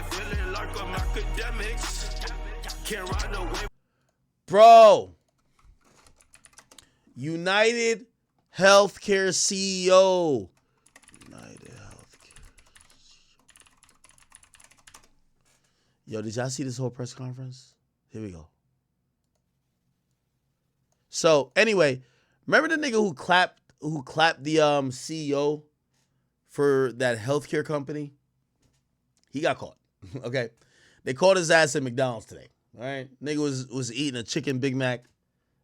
feeling like I'm Akademiks. Can't ride away. Bro, Utd Healthcare CEO. Utd Healthcare. Yo, did y'all see this whole press conference? Here we go. So anyway, remember the nigga who clapped the CEO for that healthcare company? He got caught. Okay. They caught his ass at McDonald's today. All right. Nigga was eating a chicken Big Mac.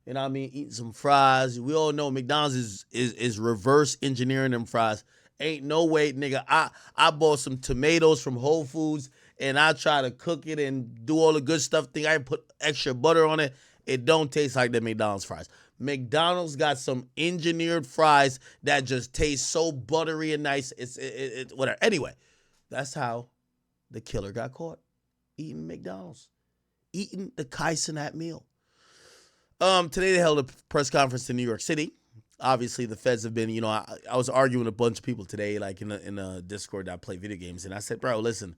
You know what I mean? Eating some fries. We all know McDonald's is reverse engineering them fries. Ain't no way, nigga. I bought some tomatoes from Whole Foods and I try to cook it and do all the good stuff. Think I put extra butter on it. It don't taste like the McDonald's fries. McDonald's got some engineered fries that just taste so buttery and nice. It's whatever. Anyway, that's how the killer got caught. Eating McDonald's. Eating the Kaisenat meal. Today they held a press conference in New York City. Obviously, the feds have been, I was arguing with a bunch of people today, like in a Discord that I play video games. And I said, bro, listen,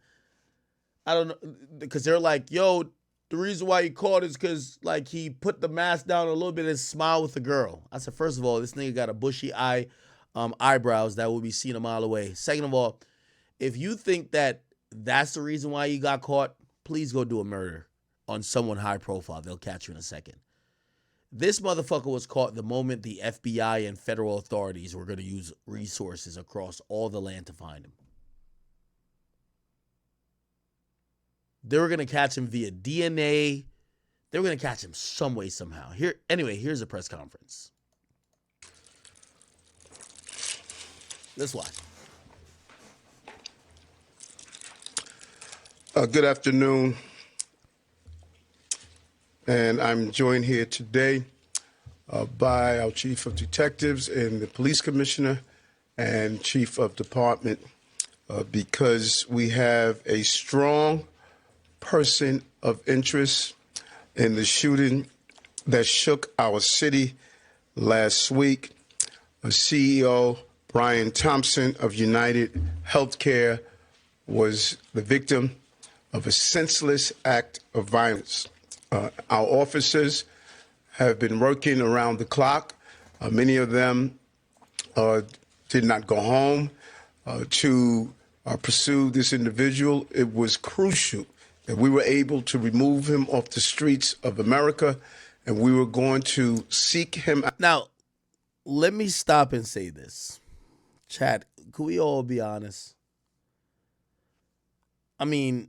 I don't know. Because they're like, yo, the reason why he caught is because, like, he put the mask down a little bit and smiled with the girl. I said, first of all, this nigga got a bushy eyebrows that will be seen a mile away. Second of all, if you think that that's the reason why you got caught, please go do a murder on someone high profile. They'll catch you in a second. This motherfucker was caught the moment the FBI and federal authorities were going to use resources across all the land to find him. They were going to catch him via DNA. They were going to catch him some way, somehow. Here's a press conference. Let's watch. Good afternoon. And I'm joined here today by our Chief of Detectives and the Police Commissioner and Chief of Department because we have a strong person of interest in the shooting that shook our city last week. CEO Brian Thompson of Utd Healthcare was the victim of a senseless act of violence. Our officers have been working around the clock. Many of them did not go home to pursue this individual. It was crucial that we were able to remove him off the streets of America, and we were going to seek him out. Now, let me stop and say this. Chat, could we all be honest? I mean,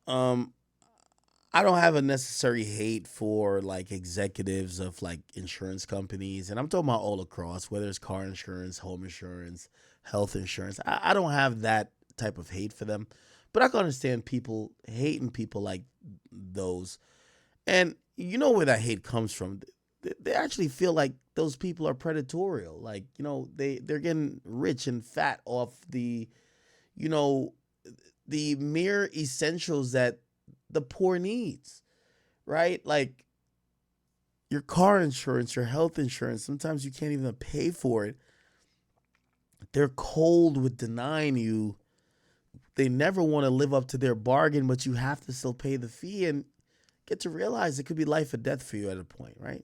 I don't have a necessary hate for like executives of like insurance companies. And I'm talking about all across, whether it's car insurance, home insurance, health insurance. I don't have that type of hate for them. But I can understand people hating people like those. And you know where that hate comes from. They actually feel like those people are predatorial. Like, they're getting rich and fat off the mere essentials that the poor needs, right? Like your car insurance, your health insurance, sometimes you can't even pay for it. They're cold with denying you. They never want to live up to their bargain, but you have to still pay the fee and get to realize it could be life or death for you at a point, right?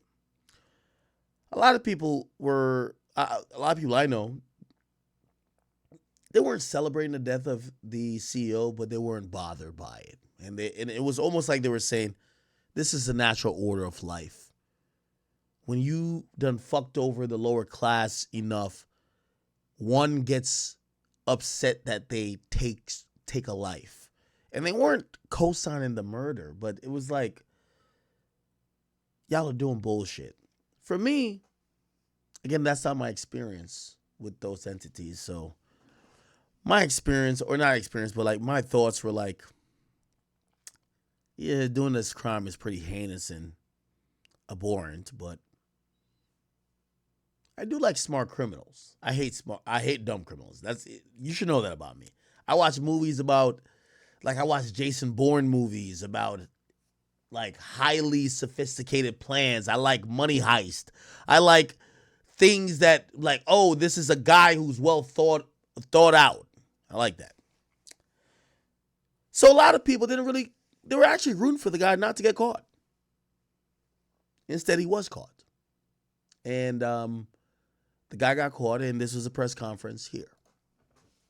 A lot of people I know, they weren't celebrating the death of the CEO, but they weren't bothered by it. And it was almost like they were saying, this is the natural order of life. When you done fucked over the lower class enough, one gets upset that they take a life. And they weren't co-signing the murder, but it was like, y'all are doing bullshit. For me, again, that's not my experience with those entities. So my experience, or not experience, but like my thoughts were like, yeah, doing this crime is pretty heinous and abhorrent, but I do like smart criminals. I hate dumb criminals. You should know that about me. I watch movies about, like I watch Jason Bourne movies about like highly sophisticated plans. I like money heist. I like things that like, oh, this is a guy who's well thought out. I like that. So a lot of people they were actually rooting for the guy not to get caught. Instead, he was caught. And the guy got caught, and this was a press conference here.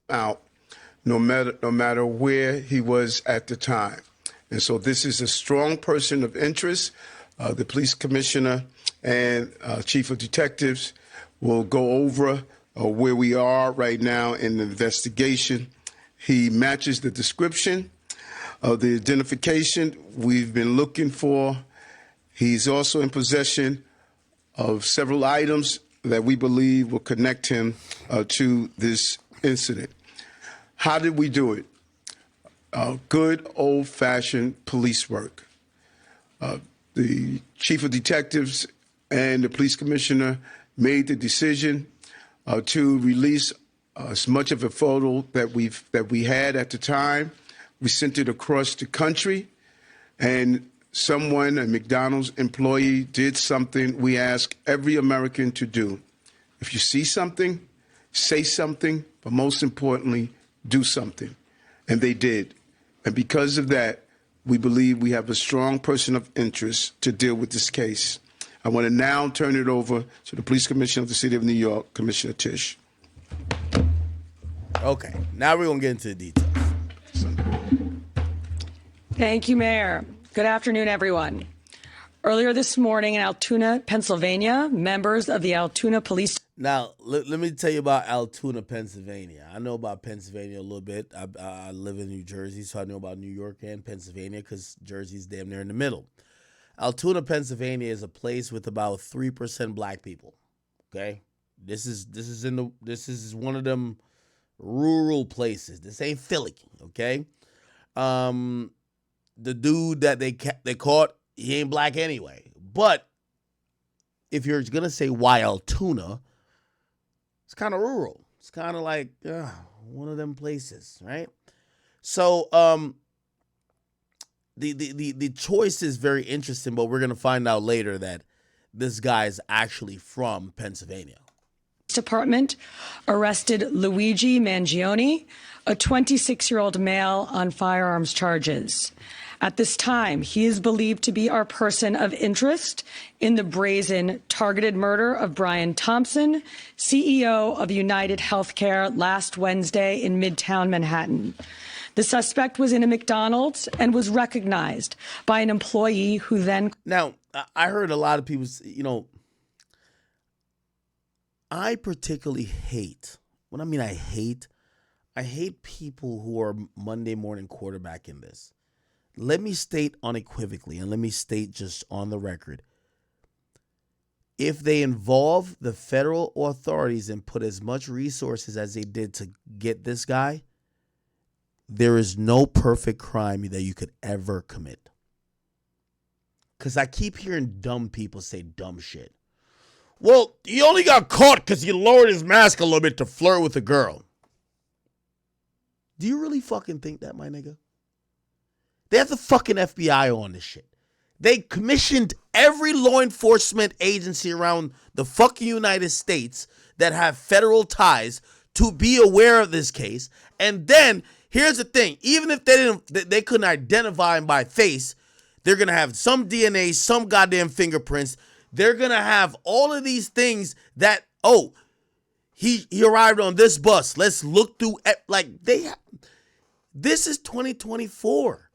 Out, no matter where he was at the time. And so this is a strong person of interest. The police commissioner and chief of detectives will go over where we are right now in the investigation. He matches the description of the identification we've been looking for. He's also in possession of several items that we believe will connect him to this incident. How did we do it? Good old-fashioned police work. The chief of detectives and the police commissioner made the decision to release as much of a photo that we had at the time. We sent it across the country, and someone, a McDonald's employee, did something we ask every American to do. If you see something, say something, but most importantly, do something. And they did. And because of that, we believe we have a strong person of interest to deal with this case. I want to now turn it over to the police commissioner of the city of New York, Commissioner Tisch. Okay, now we're going to get into the details. Thank you, Mayor. Good afternoon, everyone. Earlier this morning in Altoona, Pennsylvania, members of the Altoona Police... Now, let me tell you about Altoona, Pennsylvania. I know about Pennsylvania a little bit. I live in New Jersey, so I know about New York and Pennsylvania because Jersey's damn near in the middle. Altoona, Pennsylvania is a place with about 3% black people. Okay? This is one of them rural places. This ain't Philly, okay? The dude that they caught, he ain't black anyway. But if you're going to say why Altoona, it's kind of rural. It's kind of like one of them places, right? So the choice is very interesting, but we're going to find out later that this guy is actually from Pennsylvania. Department arrested Luigi Mangione, a 26-year-old male, on firearms charges. At this time, he is believed to be our person of interest in the brazen targeted murder of Brian Thompson, CEO of Utd Healthcare, last Wednesday in Midtown Manhattan. The suspect was in a McDonald's and was recognized by an employee who then... Now, I heard a lot of people, I particularly hate, when I mean I hate people who are Monday morning quarterbacking this. Let me state unequivocally, and let me state just on the record, if they involve the federal authorities and put as much resources as they did to get this guy, there is no perfect crime that you could ever commit. Because I keep hearing dumb people say dumb shit. Well, he only got caught because he lowered his mask a little bit to flirt with a girl. Do you really fucking think that, my nigga? They have the fucking FBI on this shit. They commissioned every law enforcement agency around the fucking United States that have federal ties to be aware of this case. And then, here's the thing. Even if they couldn't identify him by face, they're going to have some DNA, some goddamn fingerprints. They're going to have all of these things that, he arrived on this bus. Let's look through, this is 2024.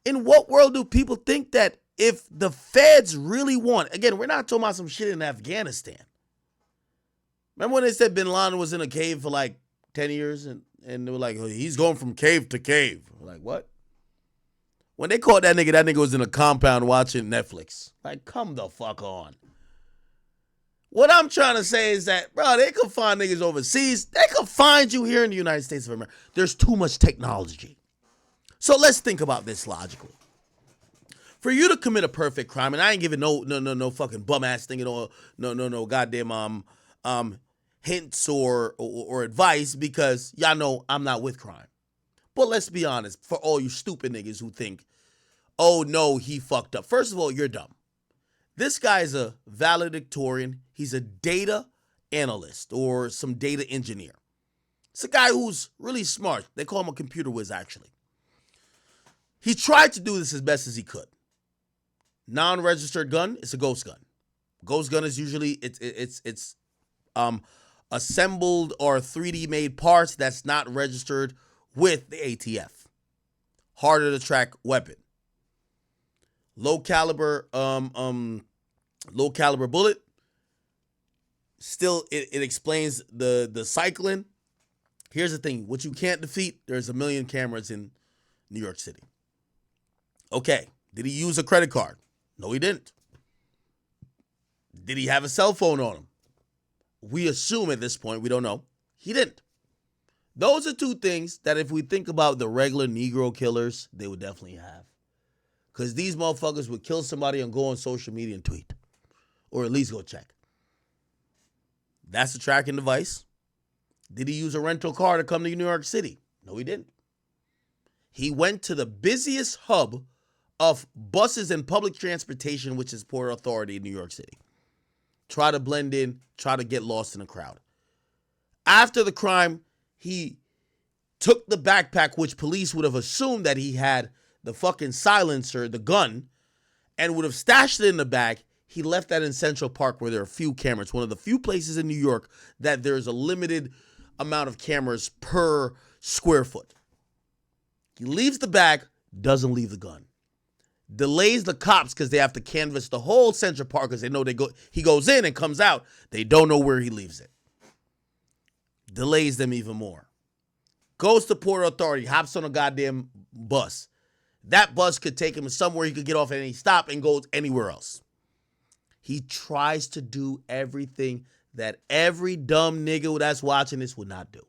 In what world do people think that if the feds really want, again, we're not talking about some shit in Afghanistan. Remember when they said Bin Laden was in a cave for like 10 years and they were like, he's going from cave to cave. We're like, what? When they caught that nigga was in a compound watching Netflix. Like, come the fuck on. What I'm trying to say is that, bro, they could find niggas overseas. They could find you here in the United States of America. There's too much technology. So let's think about this logically. For you to commit a perfect crime, and I ain't giving no fucking bum ass thing at all, no goddamn hints or advice, because y'all know I'm not with crime. But let's be honest, for all you stupid niggas who think, oh no, he fucked up. First of all, you're dumb. This guy's a valedictorian. He's a data analyst or some data engineer. It's a guy who's really smart. They call him a computer whiz, actually. He tried to do this as best as he could. Non-registered gun, it's a ghost gun. Ghost gun is usually it's assembled or 3D made parts that's not registered with the ATF. Harder to track weapon. Low caliber bullet. Still, it explains the cycling. Here's the thing: what you can't defeat, there's 1 million cameras in New York City. Okay, did he use a credit card? No, he didn't. Did he have a cell phone on him? We assume at this point, we don't know. He didn't. Those are two things that if we think about the regular Negro killers, they would definitely have. Because these motherfuckers would kill somebody and go on social media and tweet. Or at least go check. That's a tracking device. Did he use a rental car to come to New York City? No, he didn't. He went to the busiest hub of buses and public transportation, which is Port Authority in New York City. Try to blend in, try to get lost in the crowd. After the crime, he took the backpack, which police would have assumed that he had the fucking silencer, the gun, and would have stashed it in the bag. He left that in Central Park where there are few cameras. One of the few places in New York that there's a limited amount of cameras per square foot. He leaves the bag, doesn't leave the gun. Delays the cops because they have to canvass the whole Central Park because they know he goes in and comes out. They don't know where he leaves it. Delays them even more. Goes to Port Authority, hops on a goddamn bus. That bus could take him somewhere he could get off at any stop and goes anywhere else. He tries to do everything that every dumb nigga that's watching this would not do.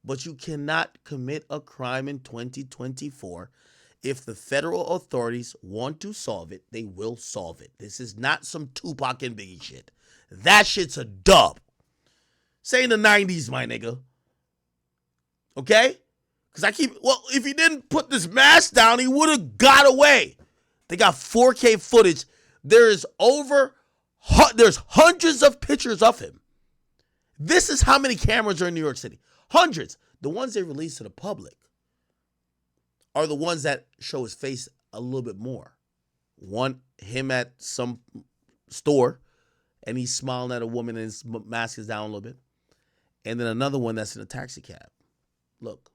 But you cannot commit a crime in 2024. If the federal authorities want to solve it, they will solve it. This is not some Tupac and Biggie shit. That shit's a dub. Say in the 90s, my nigga. Okay? Because if he didn't put this mask down, he would have got away. They got 4K footage. There's hundreds of pictures of him. This is how many cameras are in New York City. Hundreds. The ones they release to the public are the ones that show his face a little bit more. One, him at some store, and he's smiling at a woman and his mask is down a little bit. And then another one that's in a taxi cab. Look.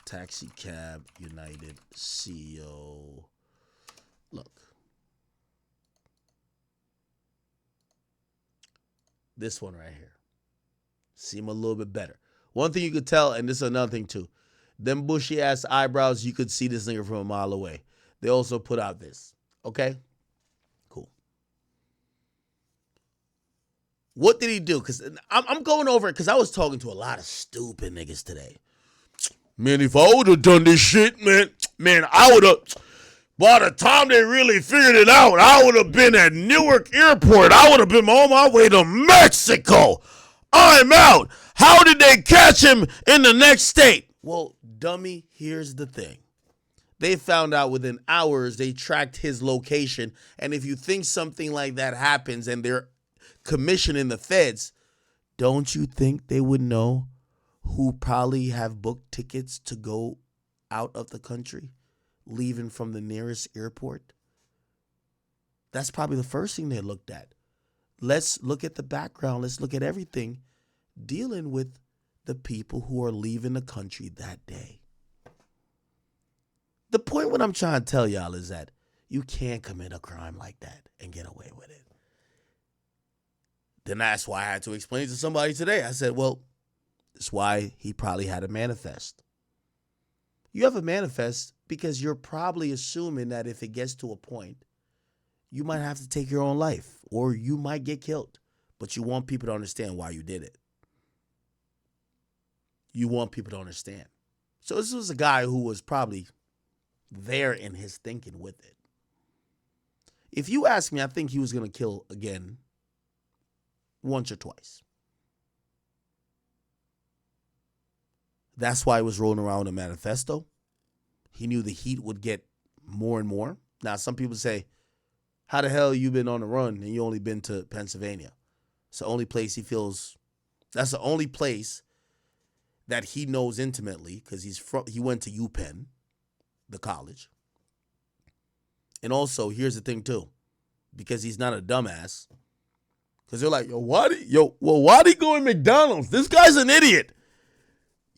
Taxi cab, United CEO. Look. This one right here. See him a little bit better. One thing you could tell, and this is another thing too. Them bushy ass eyebrows, you could see this nigga from a mile away. They also put out this. Okay? Cool. What did he do? Because I'm going over it because I was talking to a lot of stupid niggas today. Man, if I would have done this shit, man, I would have, by the time they really figured it out, I would have been at Newark Airport. I would have been on my way to Mexico. I'm out. How did they catch him in the next state? Well, dummy, here's the thing. They found out within hours they tracked his location. And if you think something like that happens and they're commissioning the feds, don't you think they would know who probably have booked tickets to go out of the country, leaving from the nearest airport? That's probably the first thing they looked at. Let's look at the background. Let's look at everything dealing with the people who are leaving the country that day. The point what I'm trying to tell y'all is that you can't commit a crime like that and get away with it. Then that's why I had to explain to somebody today. I said, well, that's why he probably had a manifest. You have a manifest because you're probably assuming that if it gets to a point, you might have to take your own life or you might get killed. But you want people to understand why you did it. You want people to understand. So this was a guy who was probably there in his thinking with it. If you ask me, I think he was going to kill again once or twice. That's why he was rolling around with a manifesto. He knew the heat would get more and more. Now, some people say, how the hell you been on the run and you only been to Pennsylvania? It's the only place he feels, that's the only place that he knows intimately because he went to UPenn, the college. And also, here's the thing too, because he's not a dumbass. Because they're like, why'd he go in McDonald's? This guy's an idiot.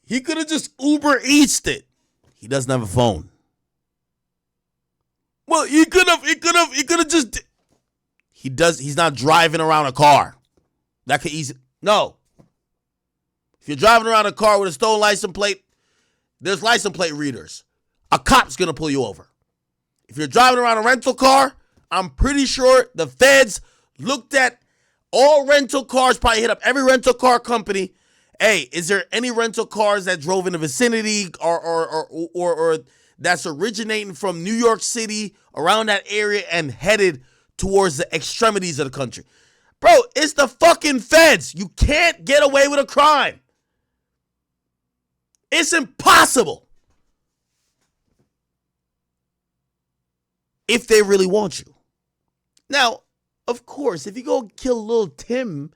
He could have just Uber Eats'd it. He doesn't have a phone. Well, he could have just. He's not driving around a car. That could easily. No. If you're driving around a car with a stolen license plate, there's license plate readers. A cop's going to pull you over. If you're driving around a rental car, I'm pretty sure the feds looked at all rental cars, probably hit up every rental car company. Hey, is there any rental cars that drove in the vicinity or that's originating from New York City, around that area, and headed towards the extremities of the country? Bro, it's the fucking feds. You can't get away with a crime. It's impossible. If they really want you. Now, of course, if you go kill Lil Tim,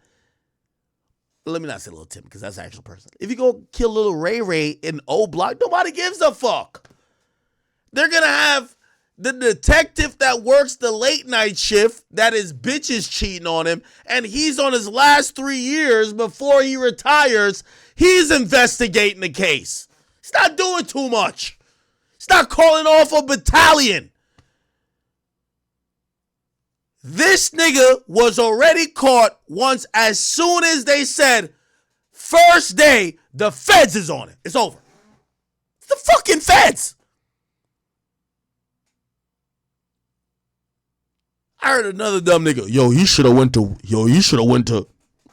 let me not say Lil Tim because that's an actual person. If you go kill Lil Ray Ray in O Block, nobody gives a fuck. They're going to have the detective that works the late night shift that his bitch is cheating on him, and he's on his last 3 years before he retires. He's investigating the case. He's not doing too much. He's not calling off a battalion. This nigga was already caught once as soon as they said, first day, the feds is on it. It's over. It's the fucking feds. I heard another dumb nigga, he should have went to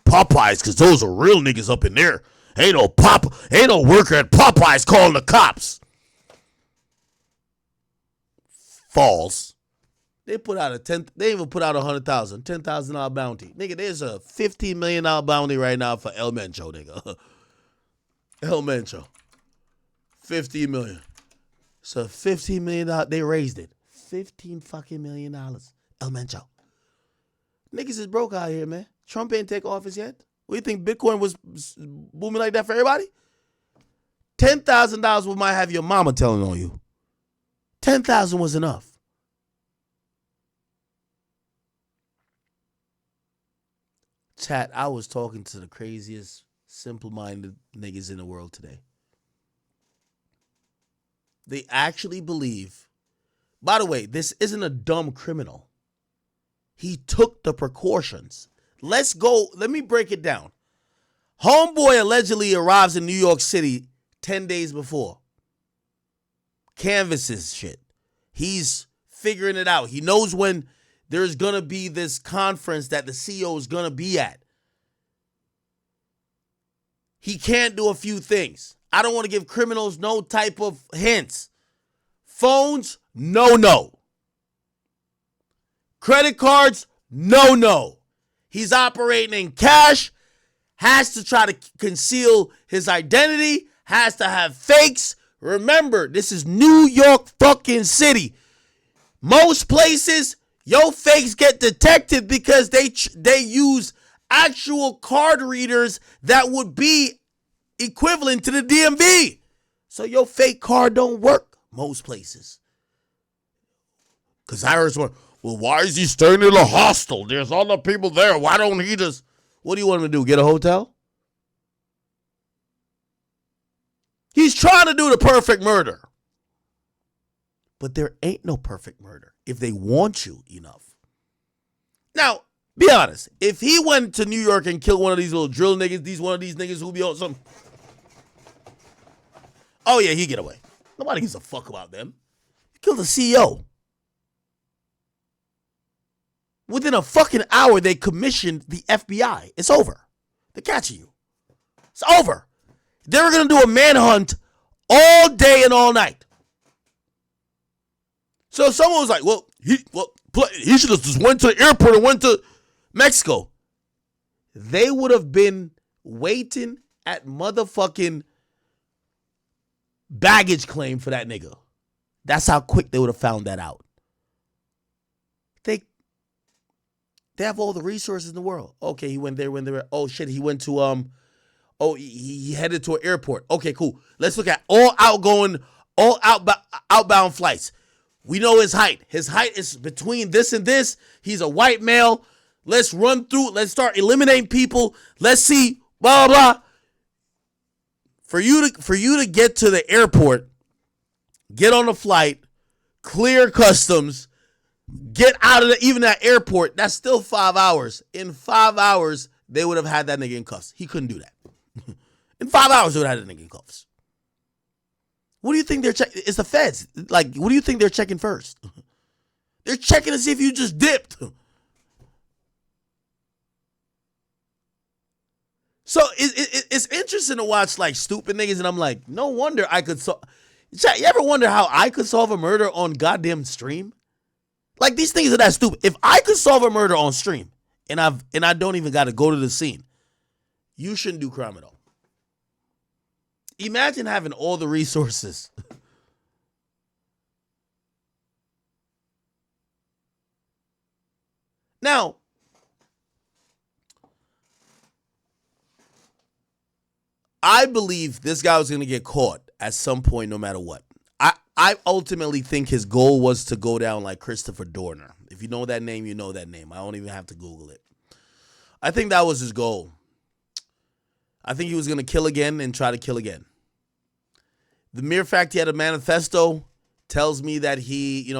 Popeyes because those are real niggas up in there. Ain't no worker at Popeyes calling the cops. False. They put out they even put out $100,000, $10,000 bounty. Nigga, there's a $15 million bounty right now for El Mencho, nigga. El Mencho. $15 million. So $15 million, they raised it. $15 fucking million. El Mencho. Niggas is broke out here, man. Trump ain't take office yet. What do you think Bitcoin was booming like that for everybody? $10,000 we might have your mama telling on you. $10,000 was enough. Chat, I was talking to the craziest, simple-minded niggas in the world today. They actually believe, by the way, this isn't a dumb criminal. He took the precautions. Let me break it down. Homeboy allegedly arrives in New York City 10 days before. Canvases shit. He's figuring it out. He knows when there's going to be this conference that the CEO is going to be at. He can't do a few things. I don't want to give criminals no type of hints. Phones, no. Credit cards, no. He's operating in cash, has to try to conceal his identity, has to have fakes. Remember, this is New York fucking City. Most places, your fakes get detected because they use actual card readers that would be equivalent to the DMV. So your fake card don't work most places. Because I heard someone, well, why is he staying in a hostel? There's other people there. Why don't he just... What do you want him to do? Get a hotel? He's trying to do the perfect murder. But there ain't no perfect murder if they want you enough. Now, be honest. If he went to New York and killed one of these little drill niggas, one of these niggas who be on some... Oh, yeah, he'd get away. Nobody gives a fuck about them. He killed the CEO. Within a fucking hour, they commissioned the FBI. It's over. They're catching you. It's over. They were going to do a manhunt all day and all night. So someone was like, he should have just went to the airport and went to Mexico. They would have been waiting at motherfucking baggage claim for that nigga. That's how quick they would have found that out. They have all the resources in the world. Okay, he went there when they were... Oh, shit, he went to... Oh, he headed to an airport. Okay, cool. Let's look at all outbound flights. We know his height. His height is between this and this. He's a white male. Let's run through. Let's start eliminating people. Let's see. Blah blah blah. For you to get to the airport, get on a flight, clear customs, get out of even that airport. That's still 5 hours. In 5 hours, they would have had that nigga in cuffs. He couldn't do that. In 5 hours, they would have had that nigga in cuffs. What do you think they're checking? It's the feds. Like, what do you think they're checking first? They're checking to see if you just dipped. So it's interesting to watch like stupid niggas, and I'm like, no wonder I could solve. You ever wonder how I could solve a murder on goddamn stream? Like, these things are that stupid. If I could solve a murder on stream, and I don't even got to go to the scene, you shouldn't do crime at all. Imagine having all the resources. Now, I believe this guy was going to get caught at some point no matter what. I ultimately think his goal was to go down like Christopher Dorner. If you know that name, you know that name. I don't even have to Google it. I think that was his goal. I think he was going to kill again and try to kill again. The mere fact he had a manifesto tells me that he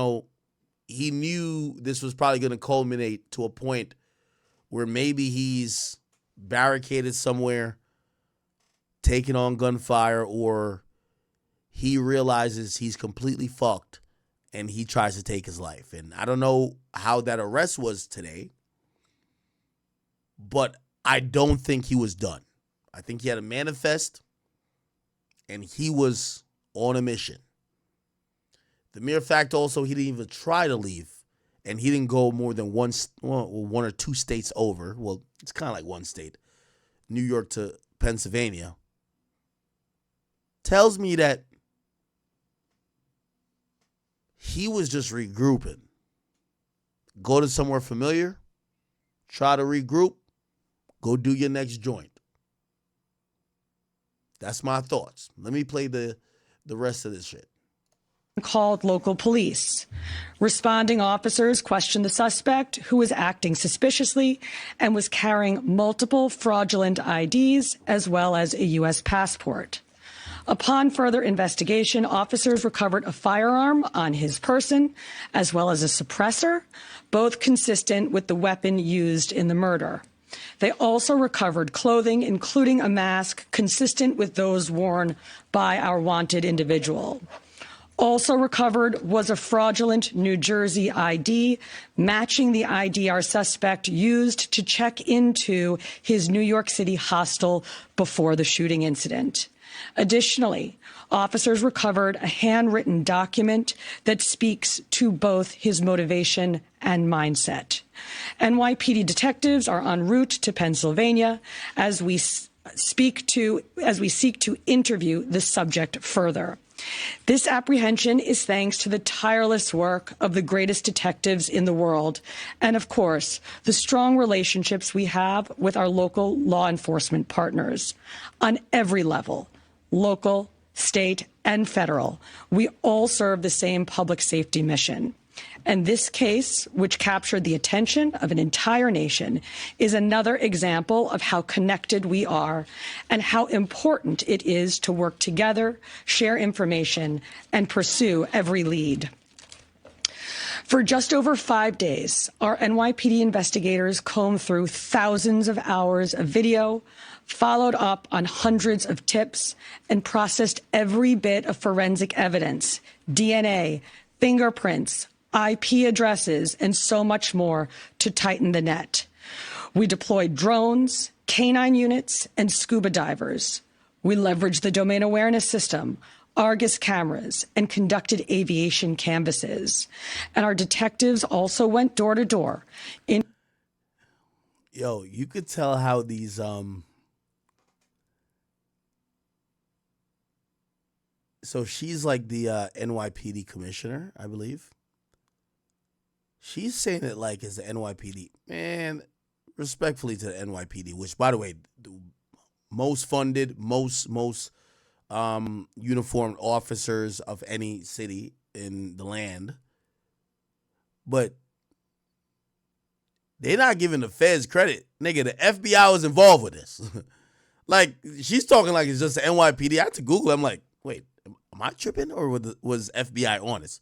knew this was probably going to culminate to a point where maybe he's barricaded somewhere, taking on gunfire, or he realizes he's completely fucked and he tries to take his life. And I don't know how that arrest was today, but I don't think he was done. I think he had a manifest and he was on a mission. The mere fact also he didn't even try to leave, and he didn't go more than one or two states over. Well, it's kind of like one state, New York to Pennsylvania, tells me that he was just regrouping. Go to somewhere familiar, try to regroup, go do your next joint. That's my thoughts. Let me play the rest of this shit. Called local police. Responding officers questioned the suspect, who was acting suspiciously and was carrying multiple fraudulent IDs as well as a U.S. passport. Upon further investigation, officers recovered a firearm on his person as well as a suppressor, both consistent with the weapon used in the murder. They also recovered clothing, including a mask consistent with those worn by our wanted individual. Also recovered was a fraudulent New Jersey ID, matching the ID our suspect used to check into his New York City hostel before the shooting incident. Additionally, officers recovered a handwritten document that speaks to both his motivation and mindset. NYPD detectives are en route to Pennsylvania as we seek to interview the subject further. This apprehension is thanks to the tireless work of the greatest detectives in the world, and of course, the strong relationships we have with our local law enforcement partners. On every level, local, state, and federal, we all serve the same public safety mission. And this case, which captured the attention of an entire nation, is another example of how connected we are and how important it is to work together, share information, and pursue every lead. For just over 5 days, our NYPD investigators combed through thousands of hours of video, followed up on hundreds of tips, and processed every bit of forensic evidence, DNA, fingerprints, IP addresses, and so much more to tighten the net. We deployed drones, canine units, and scuba divers. We leveraged the domain awareness system, Argus cameras, and conducted aviation canvasses. And our detectives also went door to door. Yo, you could tell how these so she's like the NYPD commissioner, I believe. She's saying it like it's the NYPD. Man, respectfully to the NYPD, which, by the way, most funded, most uniformed officers of any city in the land. But they're not giving the feds credit. Nigga, the FBI was involved with this. Like, she's talking like it's just the NYPD. I had to Google it. I'm like, wait, am I tripping? Or was FBI on this?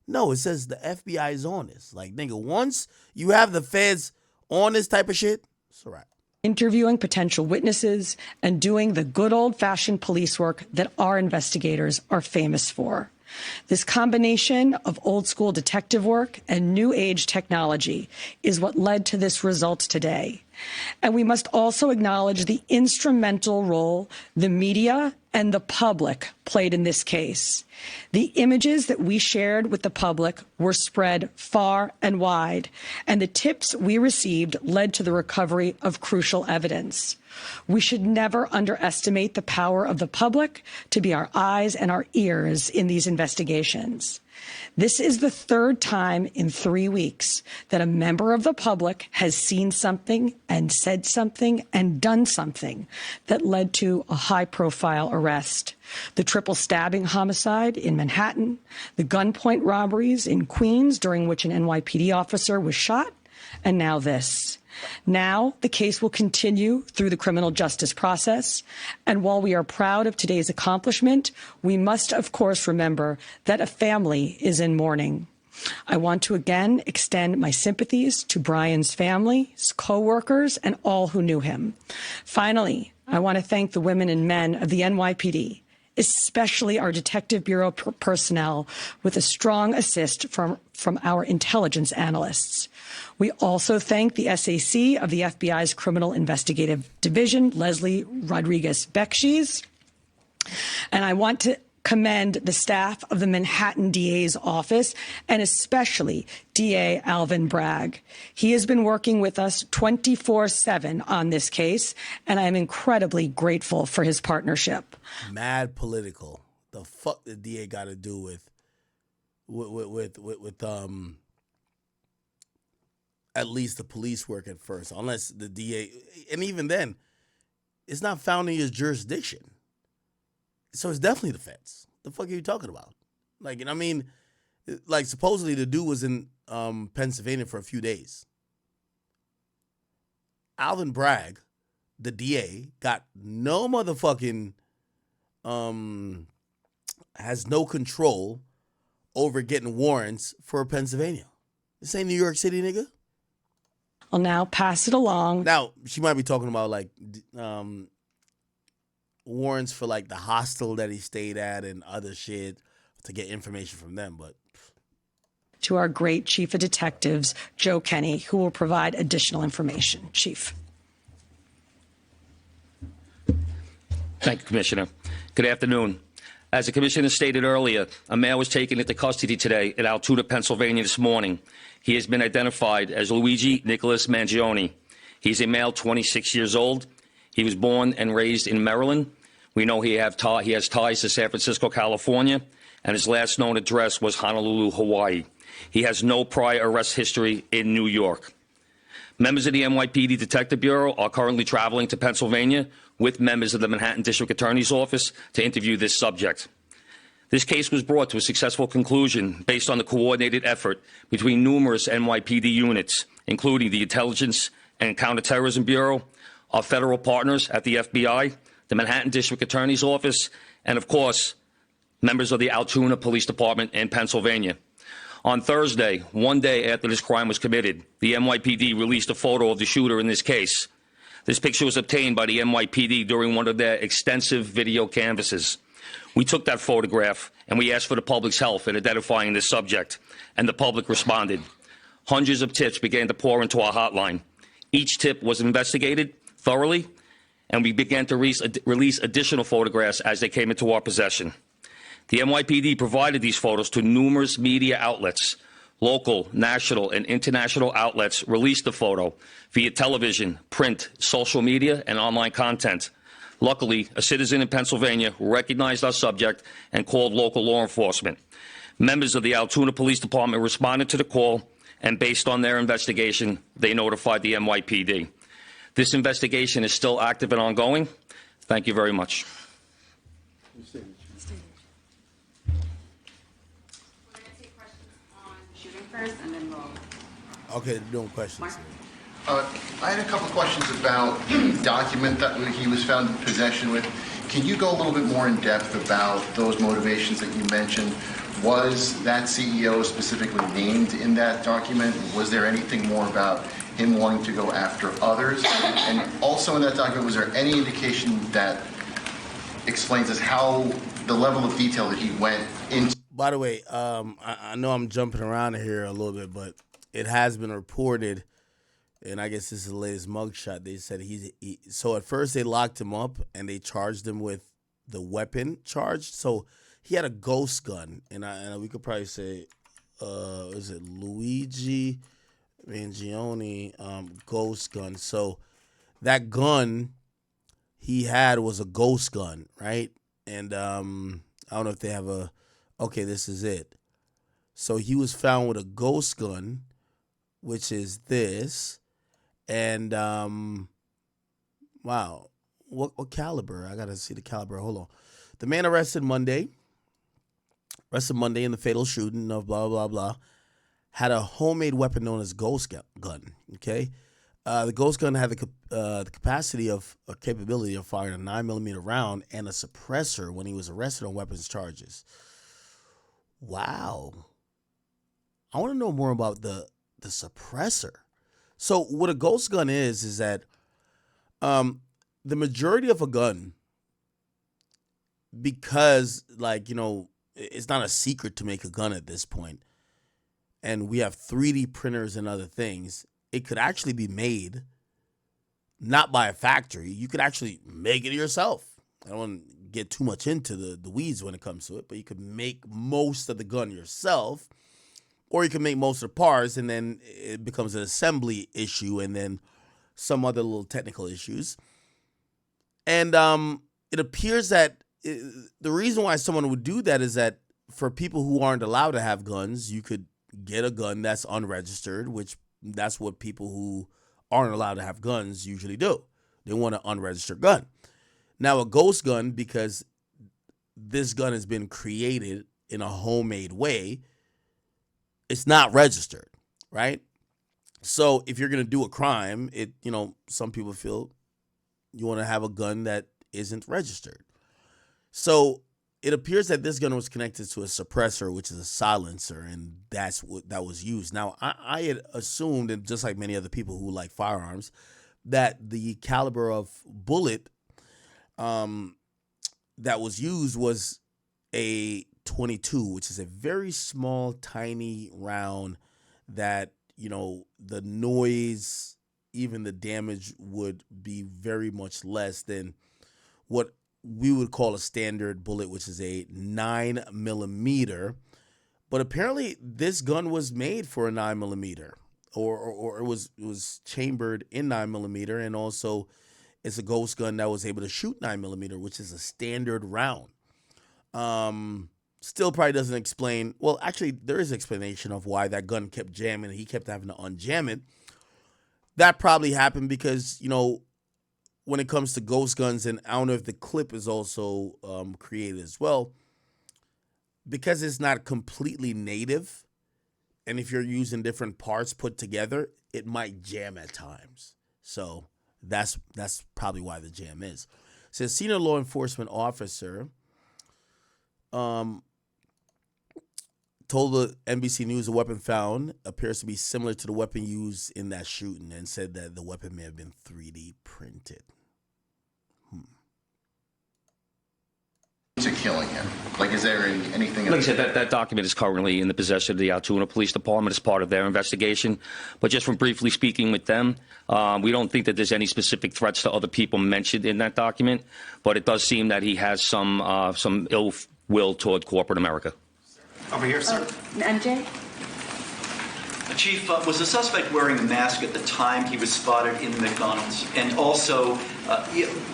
No, it says the FBI is on this. Like, nigga, once you have the feds on this type of shit, it's all right. Interviewing potential witnesses and doing the good old-fashioned police work that our investigators are famous for. This combination of old-school detective work and new-age technology is what led to this result today. And we must also acknowledge the instrumental role the media and the public played in this case. The images that we shared with the public were spread far and wide, and the tips we received led to the recovery of crucial evidence. We should never underestimate the power of the public to be our eyes and our ears in these investigations. This is the third time in 3 weeks that a member of the public has seen something and said something and done something that led to a high-profile arrest. The triple stabbing homicide in Manhattan, the gunpoint robberies in Queens during which an NYPD officer was shot, and now this. Now, the case will continue through the criminal justice process. And while we are proud of today's accomplishment, we must, of course, remember that a family is in mourning. I want to again extend my sympathies to Brian's family, his co-workers, and all who knew him. Finally, I want to thank the women and men of the NYPD, especially our Detective Bureau personnel, with a strong assist from our intelligence analysts. We also thank the SAC of the FBI's Criminal Investigative Division, Leslie Rodriguez-Bekshies. And I want to commend the staff of the Manhattan DA's office, and especially DA Alvin Bragg. He has been working with us 24/7 on this case, and I am incredibly grateful for his partnership. Mad political. The fuck the DA got to do with at least the police work at first, unless the DA, and even then, it's not found in his jurisdiction. So it's definitely the feds. The fuck are you talking about? Like, I mean, like supposedly the dude was in Pennsylvania for a few days. Alvin Bragg, the DA, got no motherfucking, has no control over getting warrants for Pennsylvania. This ain't New York City, nigga. I'll now pass it along. Now, she might be talking about like warrants for like the hostel that he stayed at and other shit to get information from them, but to our great Chief of Detectives, Joe Kenny, who will provide additional information. Chief. Thank you, Commissioner. Good afternoon. As the Commissioner stated earlier, a male was taken into custody today in Altoona, Pennsylvania this morning. He has been identified as Luigi Nicholas Mangione. He's a male, 26 years old. He was born and raised in Maryland. We know he has ties to San Francisco, California, and his last known address was Honolulu, Hawaii. He has no prior arrest history in New York. Members of the NYPD Detective Bureau are currently traveling to Pennsylvania with members of the Manhattan District Attorney's Office to interview this subject. This case was brought to a successful conclusion based on the coordinated effort between numerous NYPD units, including the Intelligence and Counterterrorism Bureau, our federal partners at the FBI, the Manhattan District Attorney's Office, and, of course, members of the Altoona Police Department in Pennsylvania. On Thursday, one day after this crime was committed, the NYPD released a photo of the shooter in this case. This picture was obtained by the NYPD during one of their extensive video canvasses. We took that photograph and we asked for the public's help in identifying this subject, and the public responded. Hundreds of tips began to pour into our hotline. Each tip was investigated thoroughly, and we began to release additional photographs as they came into our possession. The NYPD provided these photos to numerous media outlets. Local, national, and international outlets released the photo via television, print, social media, and online content. Luckily, a citizen in Pennsylvania recognized our subject and called local law enforcement. Members of the Altoona Police Department responded to the call, and based on their investigation, they notified the NYPD. This investigation is still active and ongoing. Thank you very much. We're going to take questions on shooting first, and then we'll... Okay, doing questions. I had a couple questions about the document that he was found in possession with. Can you go a little bit more in depth about those motivations that you mentioned? Was that CEO specifically named in that document? Was there anything more about him wanting to go after others? And also in that document, was there any indication that explains us how the level of detail that he went into? By the way, I know I'm jumping around here a little bit, but it has been reported, and I guess this is the latest mugshot. They said so at first they locked him up and they charged him with the weapon charge. So he had a ghost gun, and we could probably say, is it Luigi Mangione ghost gun? So that gun he had was a ghost gun, right? And I don't know if they have a. Okay, this is it. So he was found with a ghost gun, which is this, and wow, what caliber? I gotta see the caliber. Hold on. The man arrested Monday in the fatal shooting of blah blah blah, had a homemade weapon known as ghost gun. Okay, the ghost gun had the capacity of a capability of firing a 9mm round and a suppressor when he was arrested on weapons charges. Wow. I want to know more about the suppressor. So what a ghost gun is that the majority of a gun, because it's not a secret to make a gun at this point, and we have 3D printers and other things, it could actually be made not by a factory. You could actually make it yourself. I don't want to get too much into the weeds when it comes to it, but you could make most of the gun yourself, or you can make most of the parts, and then it becomes an assembly issue, and then some other little technical issues. And it appears that the reason why someone would do that is that for people who aren't allowed to have guns, you could get a gun that's unregistered, which that's what people who aren't allowed to have guns usually do. They want an unregistered gun. Now, a ghost gun, because this gun has been created in a homemade way, it's not registered, right? So if you're going to do a crime, some people feel you want to have a gun that isn't registered. So it appears that this gun was connected to a suppressor, which is a silencer, and that's what that was used. Now, I had assumed, and just like many other people who like firearms, that the caliber of bullet that was used was a .22, which is a very small, tiny round that, the noise, even the damage would be very much less than what we would call a standard bullet, which is a 9mm. But apparently this gun was made for a 9mm, or it was chambered in 9mm, and also it's a ghost gun that was able to shoot 9mm, which is a standard round. Still probably doesn't explain. Well, actually, there is an explanation of why that gun kept jamming and he kept having to unjam it. That probably happened because, when it comes to ghost guns, and I don't know if the clip is also created as well, because it's not completely native, and if you're using different parts put together, it might jam at times. So that's probably why the jam is. It says senior law enforcement officer told the NBC News the weapon found appears to be similar to the weapon used in that shooting, and said that the weapon may have been 3D printed. To killing him? Is there anything? Like I said, that document is currently in the possession of the Altoona Police Department as part of their investigation. But just from briefly speaking with them, we don't think that there's any specific threats to other people mentioned in that document. But it does seem that he has some ill will toward corporate America. Over here, sir. MJ? Chief, was the suspect wearing a mask at the time he was spotted in the McDonald's? And also,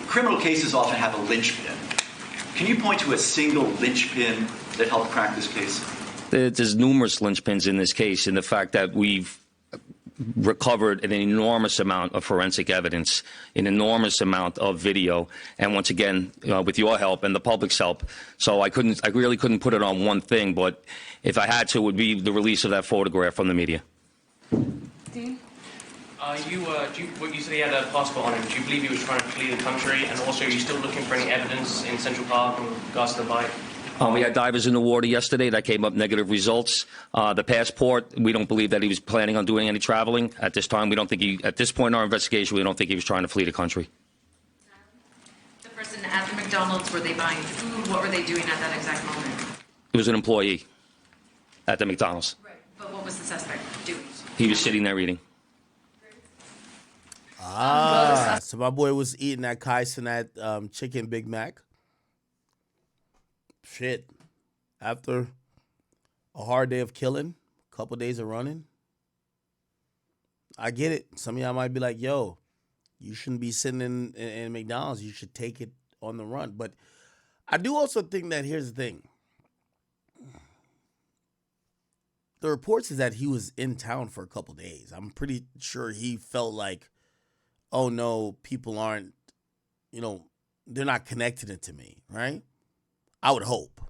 criminal cases often have a linchpin. Can you point to a single linchpin that helped crack this case? There's numerous linchpins in this case, in the fact that we've recovered an enormous amount of forensic evidence, an enormous amount of video, and once again, with your help and the public's help. So I really couldn't put it on one thing, but if I had to, it would be the release of that photograph from the media. Dean? You said he had a passport on him. Do you believe he was trying to flee the country? And also, are you still looking for any evidence in Central Park in regards to the bike? We had divers in the water yesterday. That came up negative results. The passport, we don't believe that he was planning on doing any traveling. At this time, we don't think at this point in our investigation, we don't think he was trying to flee the country. The person at the McDonald's, were they buying food? What were they doing at that exact moment? He was an employee at the McDonald's. Right. But what was the suspect doing? He was sitting there eating. So my boy was eating that Kaisen, that chicken Big Mac. Shit. After a hard day of killing, a couple days of running, I get it. Some of y'all might be like, yo, you shouldn't be sitting in McDonald's. You should take it on the run. But I do also think that here's the thing. The reports is that he was in town for a couple days. I'm pretty sure he felt like, oh no, people aren't, they're not connecting it to me, right? I would hope.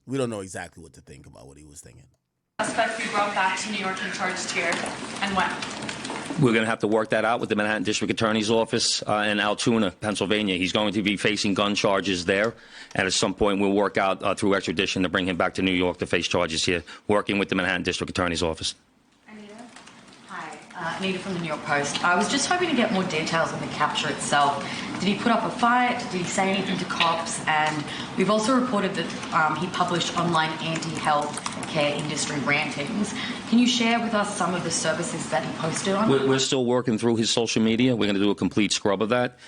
We don't know exactly what to think about what he was thinking. Suspect be brought back to New York and charged here, and when? We're going to have to work that out with the Manhattan District Attorney's Office in Altoona, Pennsylvania. He's going to be facing gun charges there, and at some point we'll work out through extradition to bring him back to New York to face charges here, working with the Manhattan District Attorney's Office. Anita from the New York Post. I was just hoping to get more details on the capture itself. Did he put up a fight? Did he say anything to cops? And we've also reported that he published online anti-health care industry rantings. Can you share with us some of the services that he posted on? We're still working through his social media. We're going to do a complete scrub of that.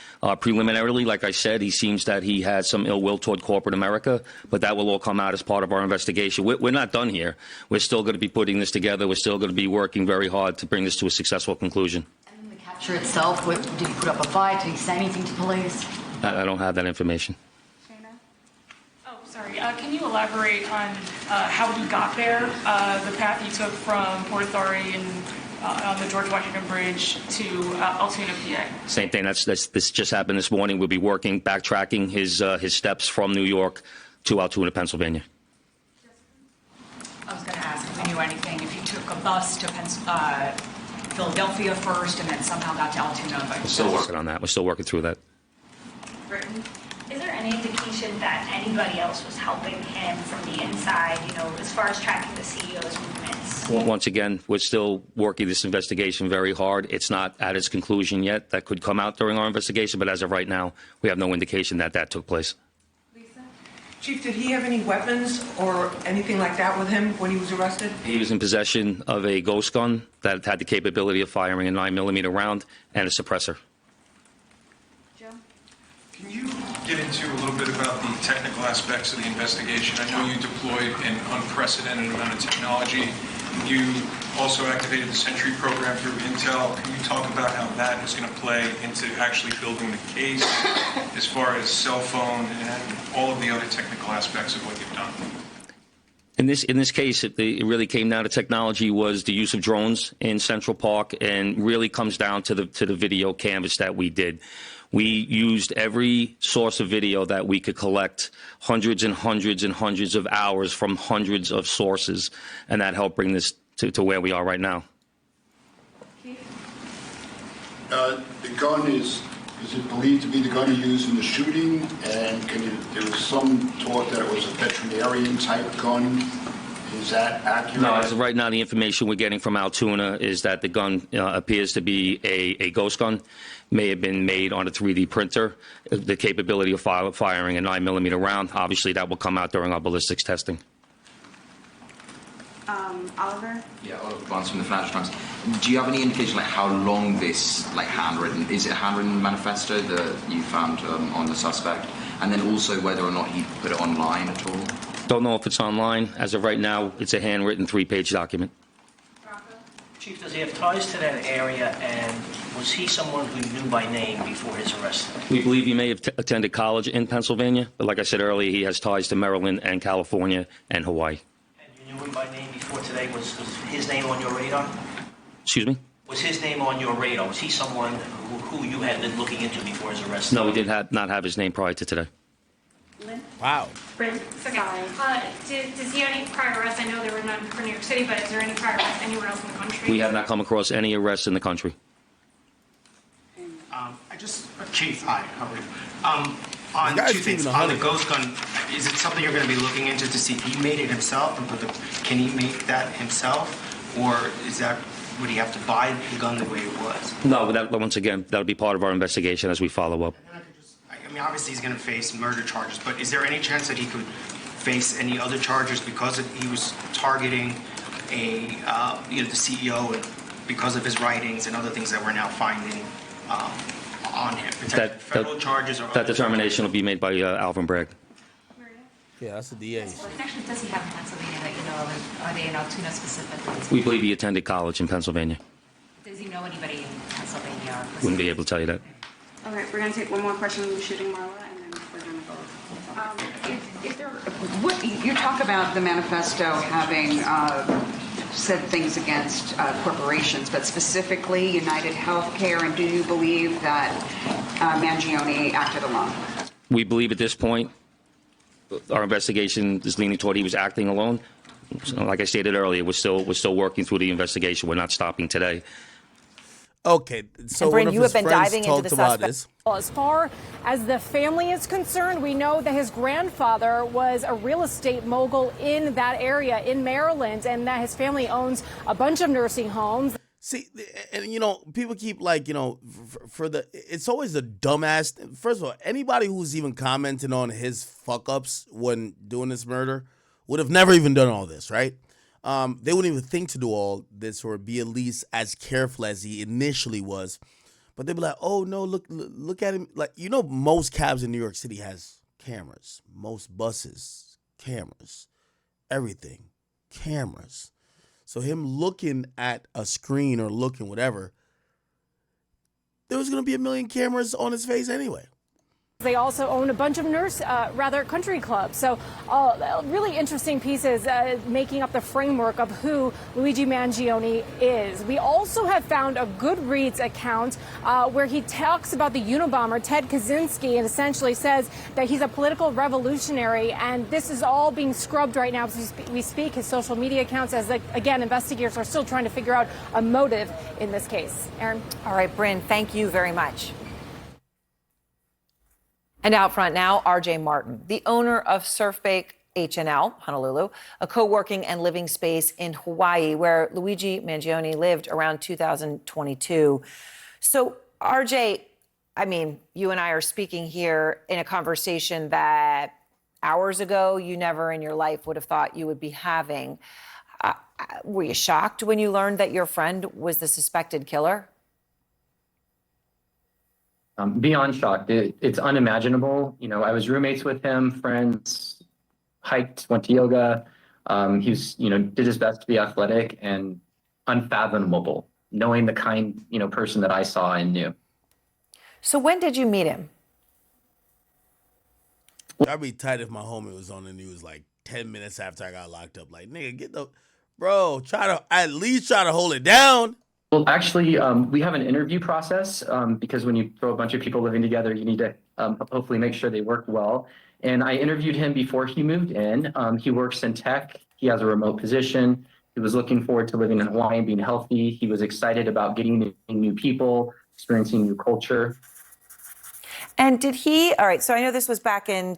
Preliminarily, like I said, he seems that he had some ill will toward corporate America, but that will all come out as part of our investigation. We're not done here. We're still going to be putting this together. We're still going to be working very hard to bring this to a successful conclusion. And the capture itself, did he put up a fight? Did he say anything to police? I don't have that information. Sorry, can you elaborate on how he got there, the path he took from Port Authority and on the George Washington Bridge to Altoona, PA? Same thing. This just happened this morning. We'll be backtracking his steps from New York to Altoona, Pennsylvania. I was going to ask if we knew anything, if he took a bus to Philadelphia first and then somehow got to Altoona. We're still working on that. We're still working through that. Brittany? Is there any indication that anybody else was helping him from the inside, as far as tracking the CEO's movements? Once again, we're still working this investigation very hard. It's not at its conclusion yet. That could come out during our investigation, but as of right now, we have no indication that took place. Lisa? Chief, did he have any weapons or anything like that with him when he was arrested? He was in possession of a ghost gun that had the capability of firing a 9mm round and a suppressor. Can you get into a little bit about the technical aspects of the investigation? I know you deployed an unprecedented amount of technology. You also activated the Sentry program through Intel. Can you talk about how that is going to play into actually building the case as far as cell phone and all of the other technical aspects of what you've done? In this case, it really came down to technology was the use of drones in Central Park, and really comes down to the video canvas that we did. We used every source of video that we could collect, hundreds and hundreds and hundreds of hours from hundreds of sources, and that helped bring this to where we are right now. The gun is it believed to be the gun you used in the shooting? And there was some talk that it was a veterinarian type gun. Is that accurate? No, as of right now, the information we're getting from Altoona is that the gun appears to be a ghost gun. May have been made on a 3D printer. The capability of firing a 9mm round. Obviously, that will come out during our ballistics testing. Oliver? Yeah, Oliver Barnes from the Financial Times. Do you have any indication how long this handwritten, is it a handwritten manifesto that you found on the suspect? And then also whether or not he put it online at all? Don't know if it's online. As of right now, it's a handwritten 3-page document. Chief, does he have ties to that area, and was he someone who knew by name before his arrest? We believe he may have attended college in Pennsylvania, but like I said earlier, he has ties to Maryland and California and Hawaii. And you knew him by name before today. Was his name on your radar? Excuse me? Was his name on your radar? Was he someone who you had been looking into before his arrest? No, we did not have his name prior to today. Wow. Brent, does he have any prior arrests? I know there were none for New York City, but is there any prior arrests anywhere else in the country? We have not come across any arrests in the country. Chief, hi, how are you? On two things. On the ghost gun, is it something you're going to be looking into to see if he made it himself? Can he make that himself? Or would he have to buy the gun the way it was? No, once again, that'll be part of our investigation as we follow up. I mean, obviously he's going to face murder charges, but is there any chance that he could face any other charges because he was targeting the CEO and because of his writings and other things that we're now finding on him? Federal charges or that determination will be made by Alvin Bragg. Yeah, that's the DA's. What actually does he have in Pennsylvania that you know of? Are they in Altoona specifically? We believe he attended college in Pennsylvania. Does he know anybody in Pennsylvania? Wouldn't be able to tell you that. All right, we're going to take one more question on the shooting, Marla, and then we're going to go. You talk about the manifesto having said things against corporations, but specifically Utd Healthcare, and do you believe that Mangione acted alone? We believe at this point, our investigation is leaning toward he was acting alone. So, like I stated earlier, we're still working through the investigation. We're not stopping today. Okay, so and Bryn, you have been diving into the suspect. As far as the family is concerned, we know that his grandfather was a real estate mogul in that area in Maryland, and that his family owns a bunch of nursing homes. See, and people keep it's always the dumbass. First of all, anybody who's even commenting on his fuck ups when doing this murder would have never even done all this, right? They wouldn't even think to do all this or be at least as careful as he initially was. But they'd be like, oh, no, look at him. Like, most cabs in New York City has cameras. Most buses, cameras. Everything, cameras. So him looking at a screen or looking whatever, there was going to be 1 million cameras on his face anyway. They also own a bunch of country clubs. So really interesting pieces making up the framework of who Luigi Mangione is. We also have found a Goodreads account where he talks about the Unabomber, Ted Kaczynski, and essentially says that he's a political revolutionary. And this is all being scrubbed right now as we speak, his social media accounts, as, again, investigators are still trying to figure out a motive in this case. Aaron? All right, Bryn, thank you very much. And out front now, RJ Martin, the owner of Surfbake H&L, Honolulu, a co-working and living space in Hawaii where Luigi Mangione lived around 2022. So, RJ, I mean, you and I are speaking here in a conversation that hours ago you never in your life would have thought you would be having. Were you shocked when you learned that your friend was the suspected killer? Beyond shocked. It's unimaginable. I was roommates with him, friends, hiked, went to yoga. He's, did his best to be athletic, and unfathomable, knowing the kind, person that I saw and knew. So when did you meet him? I'd be tight if my homie was on the news like 10 minutes after I got locked up. Like, nigga, at least try to hold it down. Well, actually, we have an interview process because when you throw a bunch of people living together, you need to hopefully make sure they work well. And I interviewed him before he moved in. He works in tech. He has a remote position. He was looking forward to living in Hawaii and being healthy. He was excited about getting new people, experiencing new culture. And did he, all right, so I know this was back in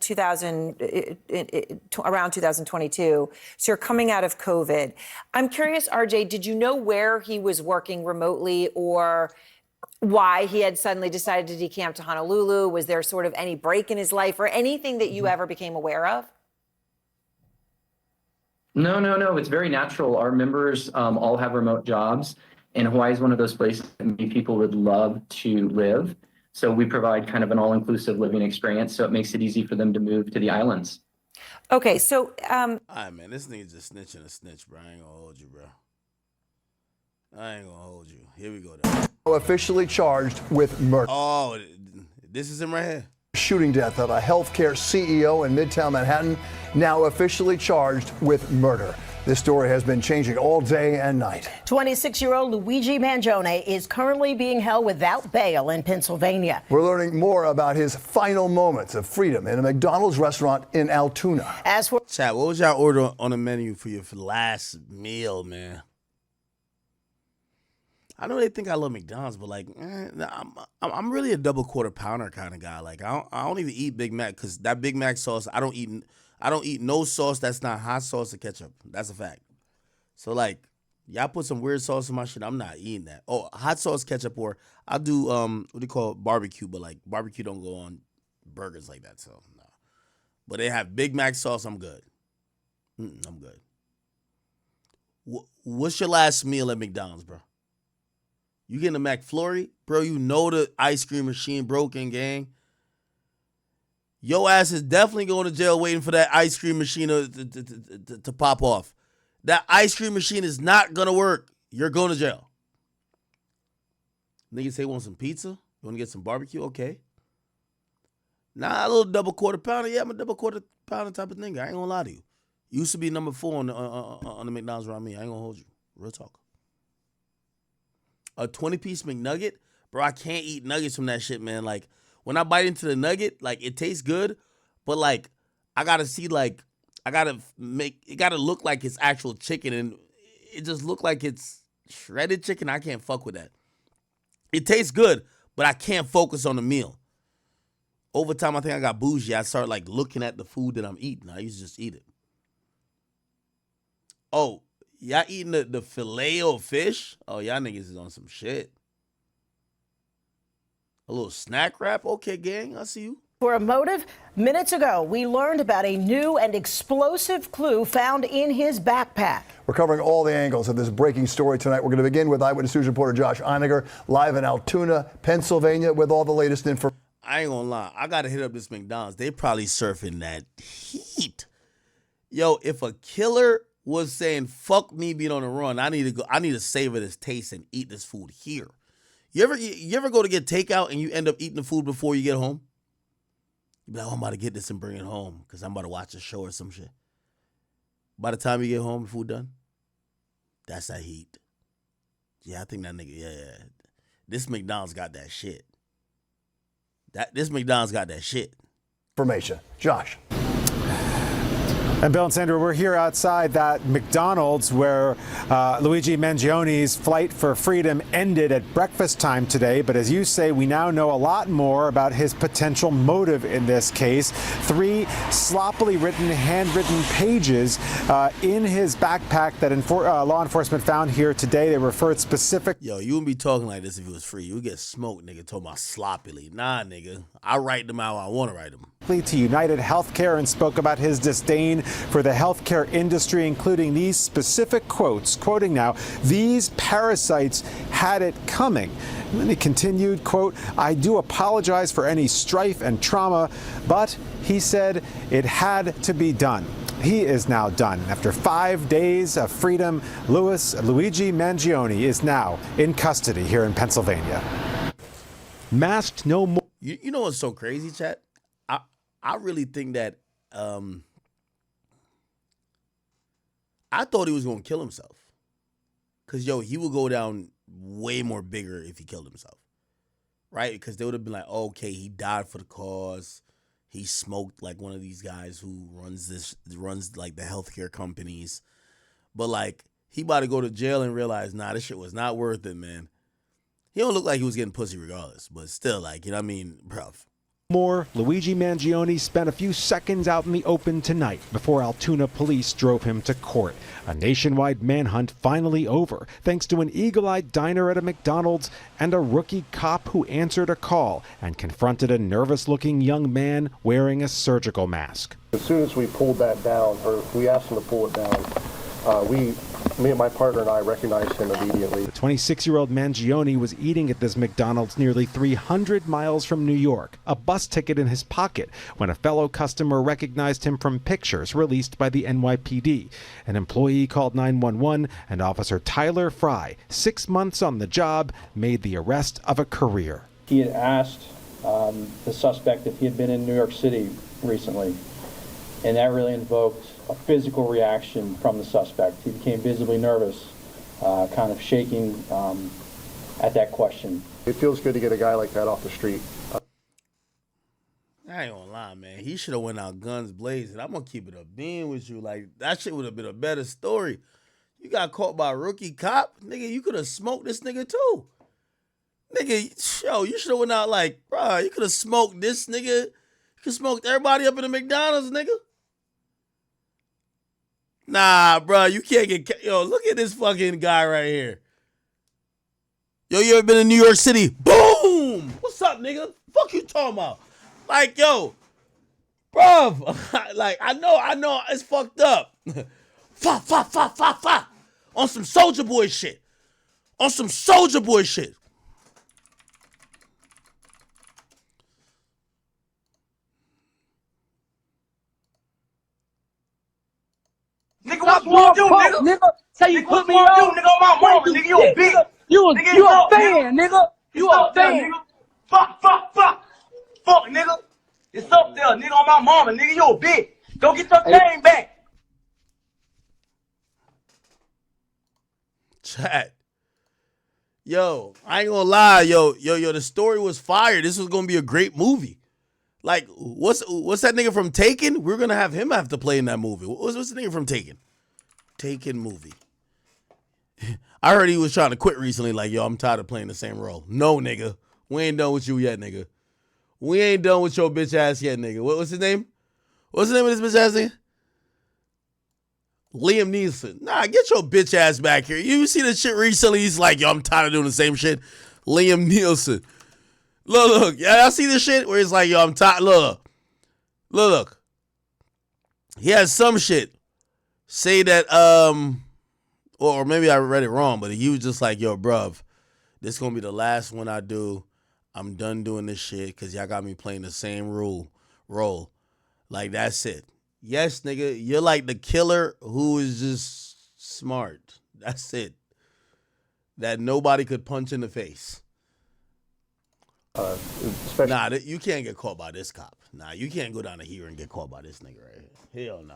around 2022, so you're coming out of COVID. I'm curious, RJ, did you know where he was working remotely or why he had suddenly decided to decamp to Honolulu? Was there sort of any break in his life or anything that you ever became aware of? No, it's very natural. Our members all have remote jobs, and Hawaii is one of those places that many people would love to live. So we provide kind of an all-inclusive living experience, so it makes it easy for them to move to the islands. Okay, so... All right, man, this nigga's just snitching a snitch, bro. I ain't gonna hold you, bro. I ain't gonna hold you. Here we go, though. Officially charged with murder. Oh, this is him right here. Shooting death of a healthcare CEO in Midtown Manhattan, now officially charged with murder. This story has been changing all day and night. 26-year-old Luigi Mangione is currently being held without bail in Pennsylvania. We're learning more about his final moments of freedom in a McDonald's restaurant in Altoona. As for Chat, what was y'all order on the menu for your last meal, man? I know they think I love McDonald's, but like, I'm really a double quarter pounder kind of guy. Like, I don't even eat Big Mac because that Big Mac sauce, I don't eat no sauce that's not hot sauce or ketchup. That's a fact. So like, y'all put some weird sauce in my shit, I'm not eating that. Oh, hot sauce, ketchup, or I'll do what do you call it? Barbecue, but like barbecue don't go on burgers like that. So no. But they have Big Mac sauce, I'm good. I'm good. What's your last meal at McDonald's, bro? You getting a McFlurry? Bro, you know the ice cream machine broken, gang. Your ass is definitely going to jail waiting for that ice cream machine to pop off. That ice cream machine is not going to work. You're going to jail. Niggas say, want some pizza? You want to get some barbecue? Okay. Nah, a little double quarter pounder. Yeah, I'm a double quarter pounder type of nigga. I ain't going to lie to you. Used to be number 4 on the McDonald's around me. I ain't going to hold you. Real talk. A 20-piece McNugget? Bro, I can't eat nuggets from that shit, man. Like, when I bite into the nugget, like, it tastes good, but, like, I gotta see, like, it gotta look like it's actual chicken, and it just look like it's shredded chicken. I can't fuck with that. It tastes good, but I can't focus on the meal. Over time, I think I got bougie. I started, like, looking at the food that I'm eating. I used to just eat it. Oh, y'all eating the filet of fish? Oh, y'all niggas is on some shit. A little snack wrap? Okay, gang, I see you. For a motive, minutes ago, we learned about a new and explosive clue found in his backpack. We're covering all the angles of this breaking story tonight. We're going to begin with Eyewitness News reporter Josh Einiger, live in Altoona, Pennsylvania, with all the latest information. I ain't gonna lie. I gotta hit up this McDonald's. They probably surfing that heat. Yo, if a killer was saying, fuck me being on the run, I need to savor this taste and eat this food here. You ever go to get takeout and you end up eating the food before you get home? You be like, oh, I'm about to get this and bring it home because I'm about to watch a show or some shit. By the time you get home, the food done, that's that heat. Yeah, I think that nigga, yeah. This McDonald's got that shit. This McDonald's got that shit. Information. Josh. And Bill and Sandra, we're here outside that McDonald's where Luigi Mangione's flight for freedom ended at breakfast time today. But as you say, we now know a lot more about his potential motive in this case. 3 sloppily written, handwritten pages in his backpack that law enforcement found here today. They referred specific. Yo, you wouldn't be talking like this if it was free. You would get smoked, nigga, talking about sloppily. Nah, nigga. I write them how I want to write them. To Utd Healthcare and spoke about his disdain for the healthcare industry, including these specific quotes, quoting now, "These parasites had it coming." And then he continued, quote, "I do apologize for any strife and trauma, but," he said, "it had to be done." He is now done. After 5 days of freedom, Luigi Mangione is now in custody here in Pennsylvania. Masked no more. You know what's so crazy, chat? I really think that I thought he was going to kill himself. Because, yo, he would go down way more bigger if he killed himself. Right? Because they would have been like, oh, okay, he died for the cause. He smoked like one of these guys who runs like the healthcare companies. But, like, he about to go to jail and realize, nah, this shit was not worth it, man. He don't look like he was getting pussy regardless. But still, like, you know what I mean? Bruv. More, Luigi Mangione spent a few seconds out in the open tonight before Altoona police drove him to court. A nationwide manhunt finally over, thanks to an eagle-eyed diner at a McDonald's and a rookie cop who answered a call and confronted a nervous-looking young man wearing a surgical mask. As soon as we pulled that down, or we asked him to pull it down, me and my partner and I recognized him immediately. The 26-year-old Mangione was eating at this McDonald's nearly 300 miles from New York, a bus ticket in his pocket, when a fellow customer recognized him from pictures released by the NYPD. An employee called 911, and Officer Tyler Fry, 6 months on the job, made the arrest of a career. He had asked the suspect if he had been in New York City recently, and that really invoked a physical reaction from the suspect. He became visibly nervous, kind of shaking at that question. It feels good to get a guy like that off the street. I ain't gonna lie, man. He should have went out guns blazing. I'm gonna keep it a bean with you. Like, that shit would have been a better story. You got caught by a rookie cop, nigga. You could have smoked this nigga too, nigga. Yo, you should have went out like, bro. You could have smoked this nigga. You could smoked everybody up in the McDonald's, nigga. Nah, bro. You can't get. Yo, look at this fucking guy right here. Yo, you ever been in New York City? Boom. What's up, nigga? Fuck you talking about? Like, yo, bruv, like, I know, it's fucked up. Fa. On some Soulja Boy shit. Nigga, what's wrong with you, nigga? Say you put me on, nigga, on my mama, nigga, you a bitch. You a fan, nigga. You a fan. Fuck, nigga. It's up there, nigga, on my mama, nigga, you a bitch. Go get your game back. Chat. Yo, I ain't gonna lie, yo, the story was fire. This was gonna be a great movie. Like, what's that nigga from Taken? We're gonna have him have to play in that movie. What's the nigga from Taken? Taken movie. I heard he was trying to quit recently. Like, yo, I'm tired of playing the same role. No, nigga, we ain't done with you yet, nigga. We ain't done with your bitch ass yet, nigga. What's his name? What's the name of this bitch ass nigga? Liam Neeson. Nah, get your bitch ass back here. You see this shit recently? He's like, yo, I'm tired of doing the same shit. Liam Neeson. Look. Yeah, I see this shit where he's like, yo, I'm tired. Look. He has some shit. Say that, or maybe I read it wrong, but he was just like, yo, bruv, this gonna be the last one I do. I'm done doing this shit because y'all got me playing the same role. Like, that's it. Yes, nigga, you're like the killer who is just smart. That's it. That nobody could punch in the face. Nah, you can't get caught by this cop. Nah, you can't go down to here and get caught by this nigga right here. Hell nah.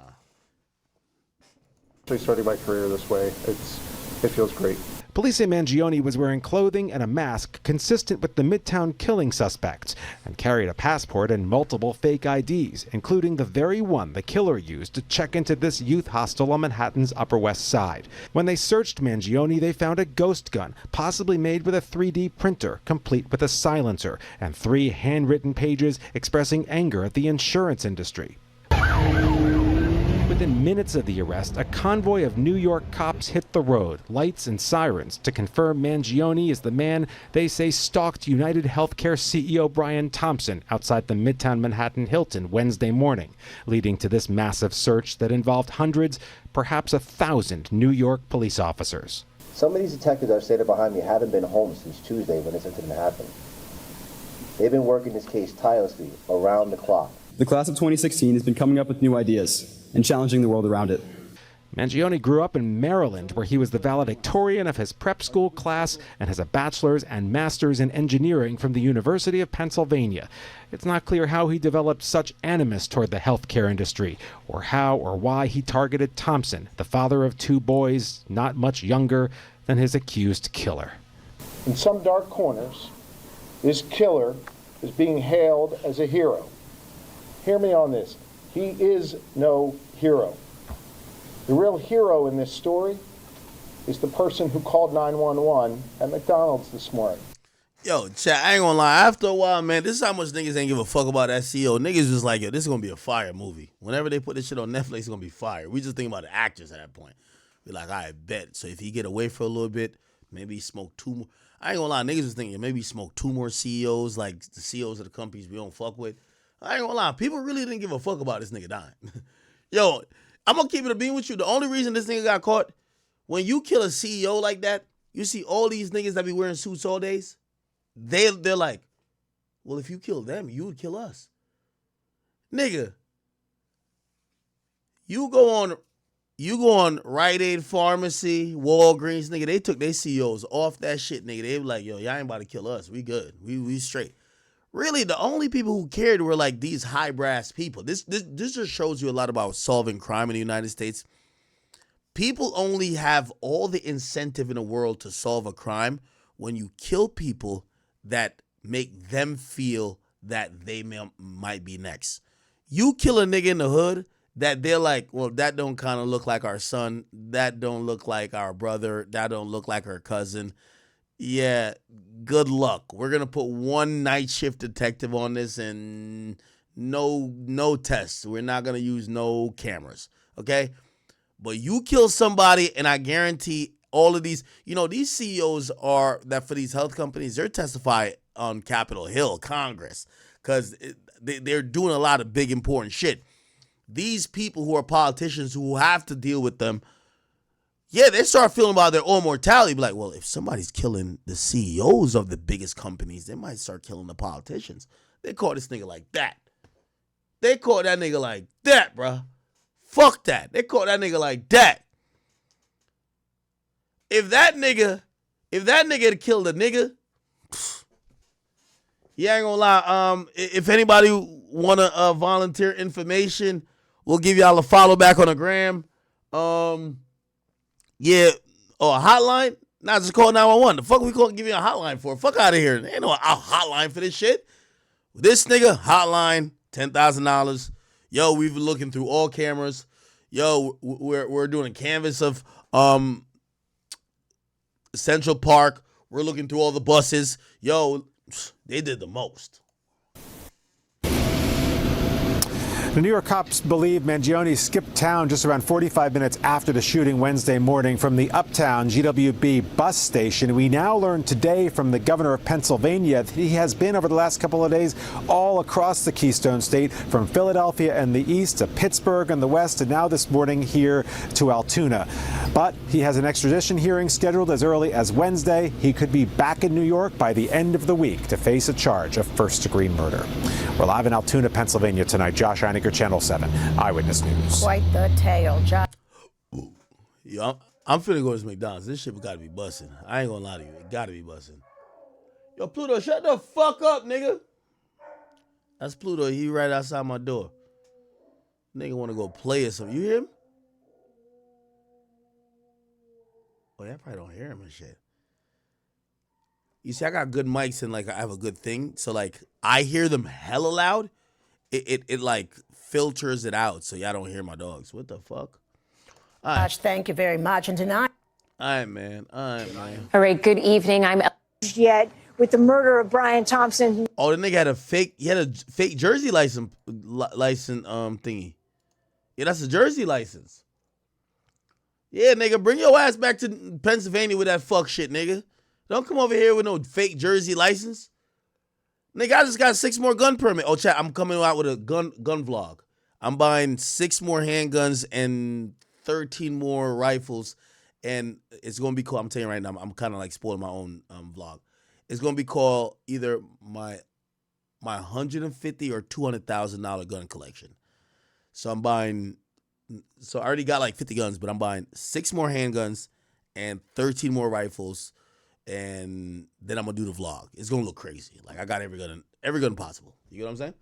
Starting my career this way, it feels great. Police say Mangione was wearing clothing and a mask consistent with the Midtown killing suspects and carried a passport and multiple fake IDs, including the very one the killer used to check into this youth hostel on Manhattan's Upper West Side. When they searched Mangione, they found a ghost gun, possibly made with a 3D printer, complete with a silencer, and 3 handwritten pages expressing anger at the insurance industry. Within minutes of the arrest, a convoy of New York cops hit the road, lights and sirens, to confirm Mangione is the man they say stalked Utd Healthcare CEO Brian Thompson outside the Midtown Manhattan Hilton Wednesday morning, leading to this massive search that involved hundreds, perhaps 1,000 New York police officers. Some of these detectives that are standing behind me haven't been home since Tuesday when this incident happened. They've been working this case tirelessly around the clock. The class of 2016 has been coming up with new ideas and challenging the world around it. Mangione grew up in Maryland, where he was the valedictorian of his prep school class and has a bachelor's and master's in engineering from the University of Pennsylvania. It's not clear how he developed such animus toward the healthcare industry, or how or why he targeted Thompson, the father of 2 boys, not much younger than his accused killer. In some dark corners, this killer is being hailed as a hero. Hear me on this. He is no hero. The real hero in this story is the person who called 911 at McDonald's this morning. Yo, chat, I ain't gonna lie. After a while, man, this is how much niggas ain't give a fuck about that CEO. Niggas just like, yo, this is gonna be a fire movie. Whenever they put this shit on Netflix, it's gonna be fire. We just think about the actors at that point. We're like, I bet. So if he get away for a little bit, maybe he smoke 2 more. I ain't gonna lie, niggas was thinking maybe he smoke 2 more CEOs, like the CEOs of the companies we don't fuck with. I ain't gonna lie, people really didn't give a fuck about this nigga dying. Yo, I'm gonna keep it a bean with you. The only reason this nigga got caught, when you kill a CEO like that, you see all these niggas that be wearing suits all days, they're like, well, if you kill them, you would kill us. Nigga, you go on Rite Aid Pharmacy, Walgreens, nigga, they took their CEOs off that shit, nigga. They were like, yo, y'all ain't about to kill us. We good. We straight. really the only people who cared were like these high brass people. This just shows you a lot about solving crime in the United States. People only have all the incentive in the world to solve a crime when you kill people that make them feel that they might be next. You kill a nigga in the hood that they're like, well, that don't kind of look like our son. That don't look like our brother. That don't look like our cousin. Yeah, good luck. We're going to put one night shift detective on this and no tests. We're not going to use no cameras, okay? But you kill somebody, and I guarantee all of these, these CEOs are that for these health companies, they're testifying on Capitol Hill, Congress, because they're doing a lot of big, important shit. These people who are politicians who have to deal with them, yeah, they start feeling about their own mortality. Be like, well, if somebody's killing the CEOs of the biggest companies, they might start killing the politicians. They call this nigga like that. They call that nigga like that, bruh. Fuck that. They call that nigga like that. If that nigga had killed a nigga, yeah, I ain't gonna lie. If anybody wanna volunteer information, we'll give y'all a follow back on the gram. Yeah, a hotline? Nah, just call 911. The fuck we give you a hotline for? Fuck out of here. Ain't no hotline for this shit. This nigga, hotline, $10,000. Yo, we've been looking through all cameras. Yo, we're doing a canvas of Central Park. We're looking through all the buses. Yo, they did the most. The New York cops believe Mangione skipped town just around 45 minutes after the shooting Wednesday morning from the Uptown GWB bus station. We now learn today from the governor of Pennsylvania that he has been over the last couple of days all across the Keystone State, from Philadelphia and the east to Pittsburgh and the west, and now this morning here to Altoona. But he has an extradition hearing scheduled as early as Wednesday. He could be back in New York by the end of the week to face a charge of first-degree murder. We're live in Altoona, Pennsylvania tonight. Josh Einiger, Channel 7 Eyewitness News. Quite the tale, Josh. Yo, I'm finna go to this McDonald's. This shit gotta be busting. I ain't gonna lie to you. It gotta be busting. Yo, Pluto, shut the fuck up, nigga. That's Pluto. He right outside my door. Nigga wanna go play or something. You hear him? Oh, yeah, I probably don't hear him and shit. You see, I got good mics and like I have a good thing. So like I hear them hella loud. It like filters it out so y'all don't hear my dogs. What the fuck? All right. Thank you very much. And tonight. All right, man. All right, good evening. I'm yet with the murder of Brian Thompson. Oh, the nigga had a fake Jersey license thingy. Yeah, that's a Jersey license. Yeah, nigga, bring your ass back to Pennsylvania with that fuck shit, nigga. Don't come over here with no fake Jersey license. Nigga, I just got 6 more gun permit. Oh, chat, I'm coming out with a gun vlog. I'm buying 6 more handguns and 13 more rifles, and it's gonna be cool. I'm telling you right now, I'm kind of like spoiling my own vlog. It's gonna be called either my $150,000 or $200,000 gun collection. So I'm buying. So I already got like 50 guns, but I'm buying 6 more handguns and 13 more rifles, and then I'm gonna do the vlog. It's gonna look crazy. Like I got every gun possible. You know what I'm saying?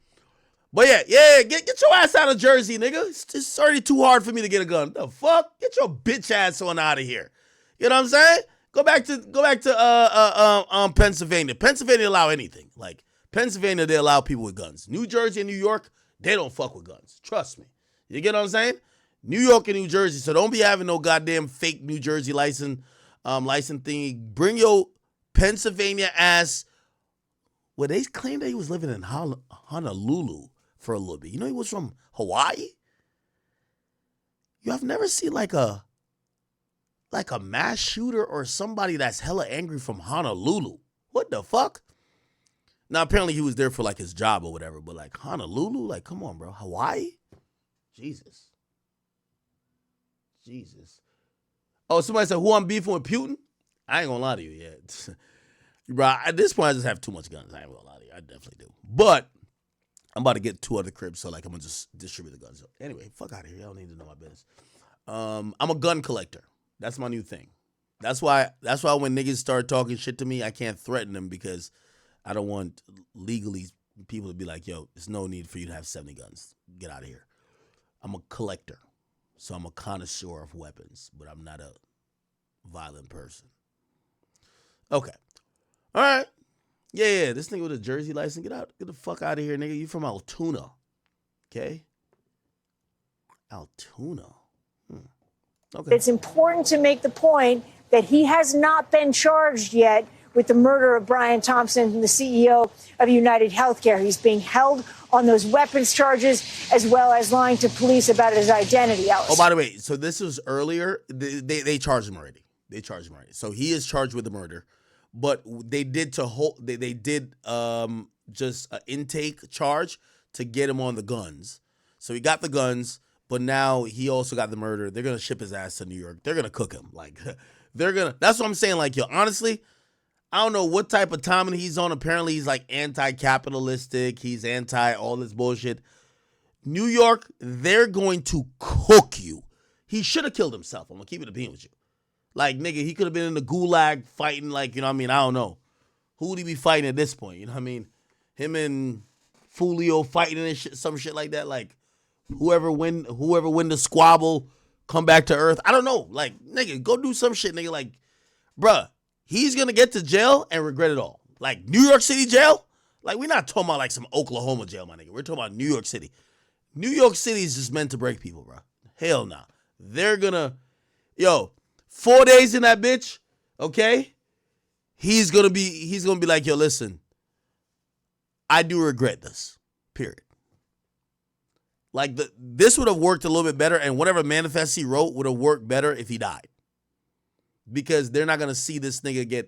But yeah, get your ass out of Jersey, nigga. It's already too hard for me to get a gun. The fuck? Get your bitch ass on out of here. You know what I'm saying? Go back to Pennsylvania. Pennsylvania allow anything. Like Pennsylvania, they allow people with guns. New Jersey and New York, they don't fuck with guns. Trust me. You get what I'm saying? New York and New Jersey. So don't be having no goddamn fake New Jersey license thingy. Bring your Pennsylvania ass. Well, they claimed that he was living in Honolulu for a little bit. You know he was from Hawaii? You have never seen like a mass shooter or somebody that's hella angry from Honolulu. What the fuck? Now, apparently he was there for like his job or whatever, but like Honolulu? Like, come on, bro. Hawaii? Jesus. Oh, somebody said, who I'm beefing with, Putin? I ain't gonna lie to you yet. Bro, at this point, I just have too much guns. I ain't gonna lie to you. I definitely do. But I'm about to get 2 other cribs, so like I'm gonna just distribute the guns. So anyway, fuck out of here. Y'all don't need to know my business. I'm a gun collector. That's my new thing. That's why when niggas start talking shit to me, I can't threaten them because I don't want legally people would be like, yo, there's no need for you to have 70 guns. Get out of here. I'm a collector, so I'm a connoisseur of weapons, but I'm not a violent person. Okay. All right. Yeah, this nigga with a Jersey license, get the fuck out of here, nigga. You from Altoona. Okay? Altoona. Okay. It's important to make the point that he has not been charged yet with the murder of Brian Thompson, the CEO of Utd Healthcare. He's being held on those weapons charges as well as lying to police about his identity. Oh, by the way, so this was earlier. They charged him already. So he is charged with the murder, but they did just an intake charge to get him on the guns. So he got the guns, but now he also got the murder. They're gonna ship his ass to New York. They're gonna cook him. Like that's what I'm saying. Like, yo, honestly, I don't know what type of timing he's on. Apparently, he's like anti-capitalistic. He's anti all this bullshit. New York, they're going to cook you. He should have killed himself. I'm gonna keep it a bean with you. Like, nigga, he could have been in the gulag fighting, like, you know what I mean? I don't know. Who would he be fighting at this point? You know what I mean? Him and Fulio fighting and shit, some shit like that. Like, whoever win the squabble, come back to earth. I don't know. Like, nigga, go do some shit, nigga. Like, bruh, he's gonna get to jail and regret it all. Like, New York City jail? Like, we're not talking about like some Oklahoma jail, my nigga. We're talking about New York City. New York City is just meant to break people, bro. Hell nah. They're gonna, 4 days in that bitch, okay? He's gonna be like, yo, listen, I do regret this. Period. Like, this would have worked a little bit better, and whatever manifest he wrote would have worked better if he died. Because they're not gonna see this nigga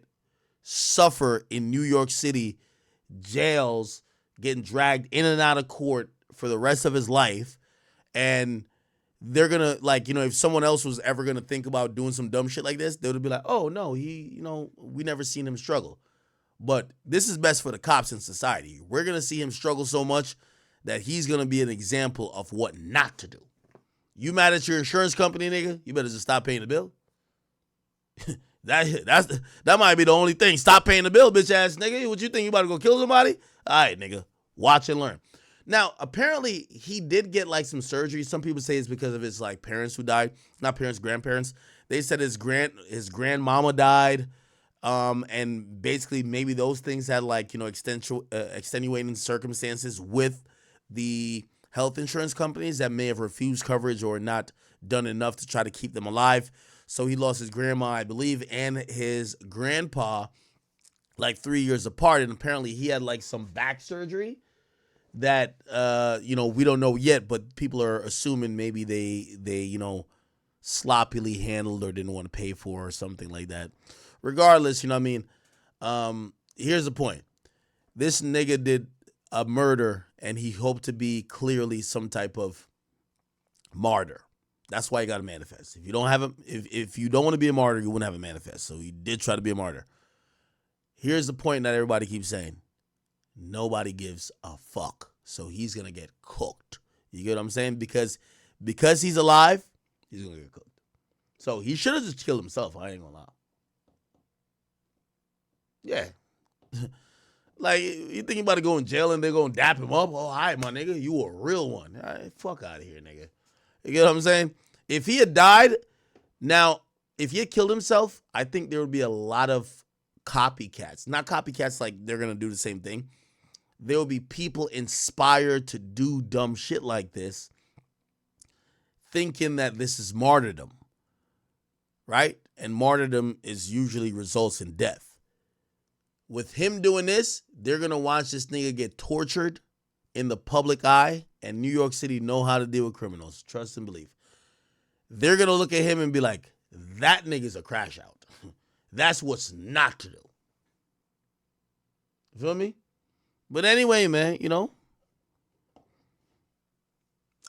suffer in New York City jails, getting dragged in and out of court for the rest of his life, and they're gonna, like, if someone else was ever gonna think about doing some dumb shit like this, they would be like, oh no, we never seen him struggle. But this is best for the cops in society. We're gonna see him struggle so much that he's gonna be an example of what not to do. You mad at your insurance company, nigga? You better just stop paying the bill. That might be the only thing. Stop paying the bill, bitch ass nigga. What you think, you about to go kill somebody? All right, nigga. Watch and learn. Now, apparently, he did get like some surgery. Some people say it's because of his like parents who died. Not parents, grandparents. They said his grandmama died. And basically maybe those things had like, extenuating circumstances with the health insurance companies that may have refused coverage or not done enough to try to keep them alive. So he lost his grandma, I believe, and his grandpa like 3 years apart. And apparently he had like some back surgery that, we don't know yet, but people are assuming maybe they sloppily handled or didn't want to pay for or something like that. Regardless, here's the point. This nigga did a murder and he hoped to be clearly some type of martyr. That's why you got to manifest. If you don't have if you don't want to be a martyr, you wouldn't have a manifest. So he did try to be a martyr. Here's the point that everybody keeps saying. Nobody gives a fuck. So he's going to get cooked. You get what I'm saying? Because he's alive, he's going to get cooked. So he should have just killed himself. I ain't going to lie. Yeah. Like, you think you about to go in jail and they're going to dap him up? Oh, hi, my nigga. You a real one. All right, fuck out of here, nigga. You get what I'm saying? If he had died, now, if he had killed himself, I think there would be a lot of copycats. Not copycats like they're going to do the same thing. There will be people inspired to do dumb shit like this, thinking that this is martyrdom, right? And martyrdom is usually results in death. With him doing this, they're going to watch this nigga get tortured in the public eye, and New York City know how to deal with criminals. Trust and believe. They're going to look at him and be like, that nigga's a crash out. That's what's not to do. You feel me? But anyway, man,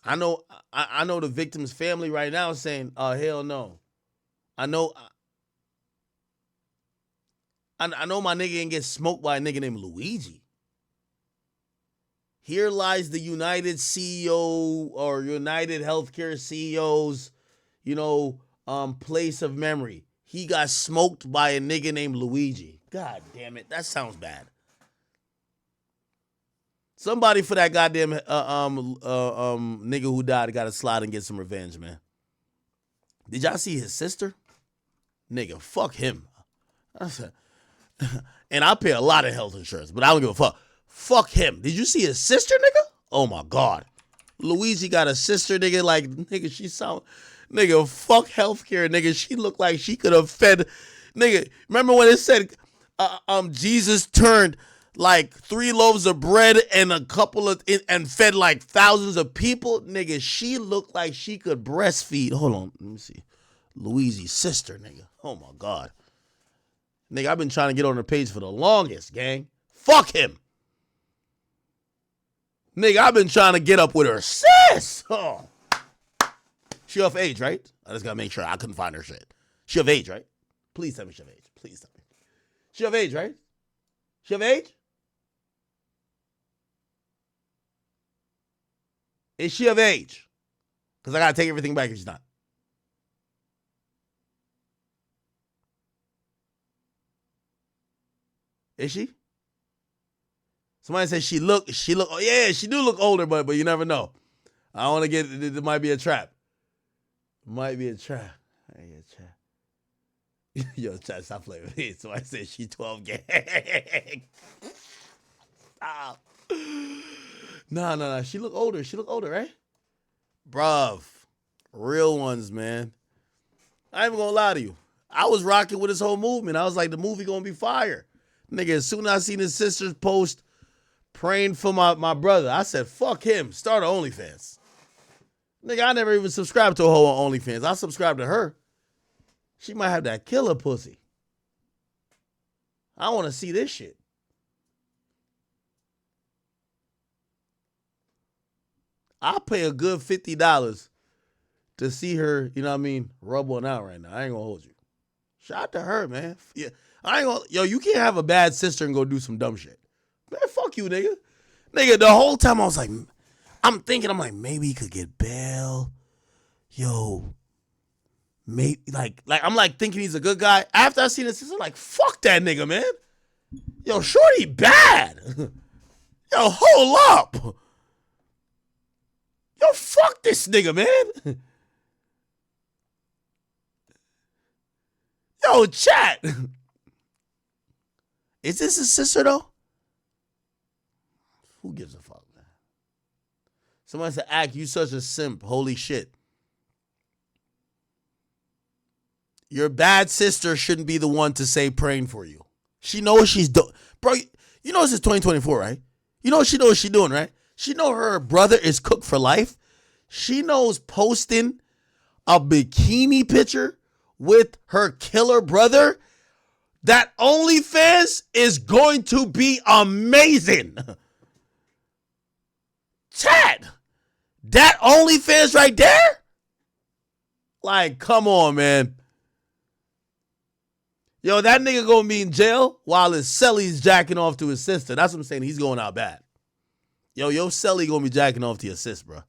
I know the victim's family right now is saying, oh, hell no. I know my nigga ain't get smoked by a nigga named Luigi. Here lies the United CEO or Utd Healthcare CEO's, place of memory. He got smoked by a nigga named Luigi. God damn it. That sounds bad. Somebody for that goddamn nigga who died got to slide and get some revenge, man. Did y'all see his sister? Nigga, fuck him. And I pay a lot of health insurance, but I don't give a fuck. Fuck him. Did you see his sister, nigga? Oh my God. Luigi got a sister, nigga. Like, nigga, she sound, nigga, fuck healthcare, nigga. She looked like she could have fed, nigga. Remember when it said, Jesus turned like 3 loaves of bread and a couple of, and fed like thousands of people? Nigga, she looked like she could breastfeed. Hold on, let me see. Luigi's sister, nigga. Oh my God. Nigga, I've been trying to get on her page for the longest, gang. Fuck him. Nigga, I've been trying to get up with her sis. Oh. She of age, right? I just gotta make sure. I couldn't find her shit. She of age, right? Please tell me she of age. Please tell me. She of age, right? She of age? Is she of age? Because I gotta take everything back if she's not. Is she? Somebody said she look, oh yeah, she do look older, but you never know. I don't want to get, it might be a trap. Might be a trap. Yo, chat, stop playing with me. Somebody said she 12 gang. Stop. No. She look older. She look older, right? Bruv. Real ones, man. I ain't even gonna lie to you. I was rocking with this whole movement. I was like, the movie gonna be fire. Nigga, as soon as I seen his sister's post praying for my brother, I said, fuck him. Start an OnlyFans. Nigga, I never even subscribed to a whole OnlyFans. I subscribed to her. She might have that killer pussy. I want to see this shit. I'll pay a good $50 to see her, you know what I mean, rub one out right now. I ain't gonna hold you. Shout out to her, man. Yeah, I ain't gonna, yo, you can't have a bad sister and go do some dumb shit. Man, fuck you, nigga. Nigga, the whole time I was like, I'm like, maybe he could get bail. Yo, maybe, like, I'm like thinking he's a good guy. After I seen his sister, I'm like, fuck that nigga, man. Yo, shorty bad. Yo, hold up. Yo, fuck this nigga, man. Yo, chat. Is this his sister, though? Who gives a fuck, man? Somebody said, Act, you such a simp. Holy shit. Your bad sister shouldn't be the one to say praying for you. She knows what she's doing. Bro, you know this is 2024, right? You know she knows what she's doing, right? She know her brother is cooked for life. She knows posting a bikini picture with her killer brother, that OnlyFans is going to be amazing. Chat, that OnlyFans right there? Like, come on, man. Yo, that nigga gonna be in jail while his celly's jacking off to his sister. That's what I'm saying. He's going out bad. Yo, celly gonna be jacking off to your sis, bro.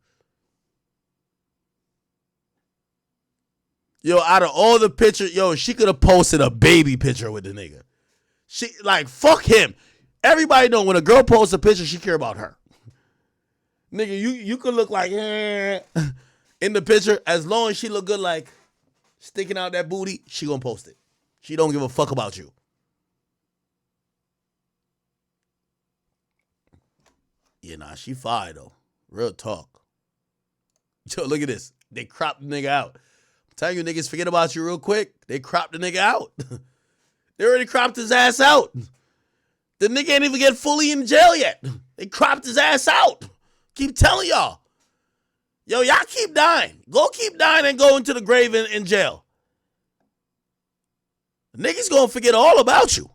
Yo, out of all the pictures, yo, she could have posted a baby picture with the nigga. She, like, fuck him. Everybody know when a girl posts a picture, she care about her. Nigga, you could look like in the picture. As long as she look good, like, sticking out that booty, she gonna post it. She don't give a fuck about you. Yeah, nah, she fire, though. Real talk. Yo, look at this. They cropped the nigga out. I'm telling you, niggas, forget about you real quick. They cropped the nigga out. They already cropped his ass out. The nigga ain't even get fully in jail yet. They cropped his ass out. Keep telling y'all. Yo, y'all keep dying. Go keep dying and go into the grave in jail. The niggas gonna forget all about you.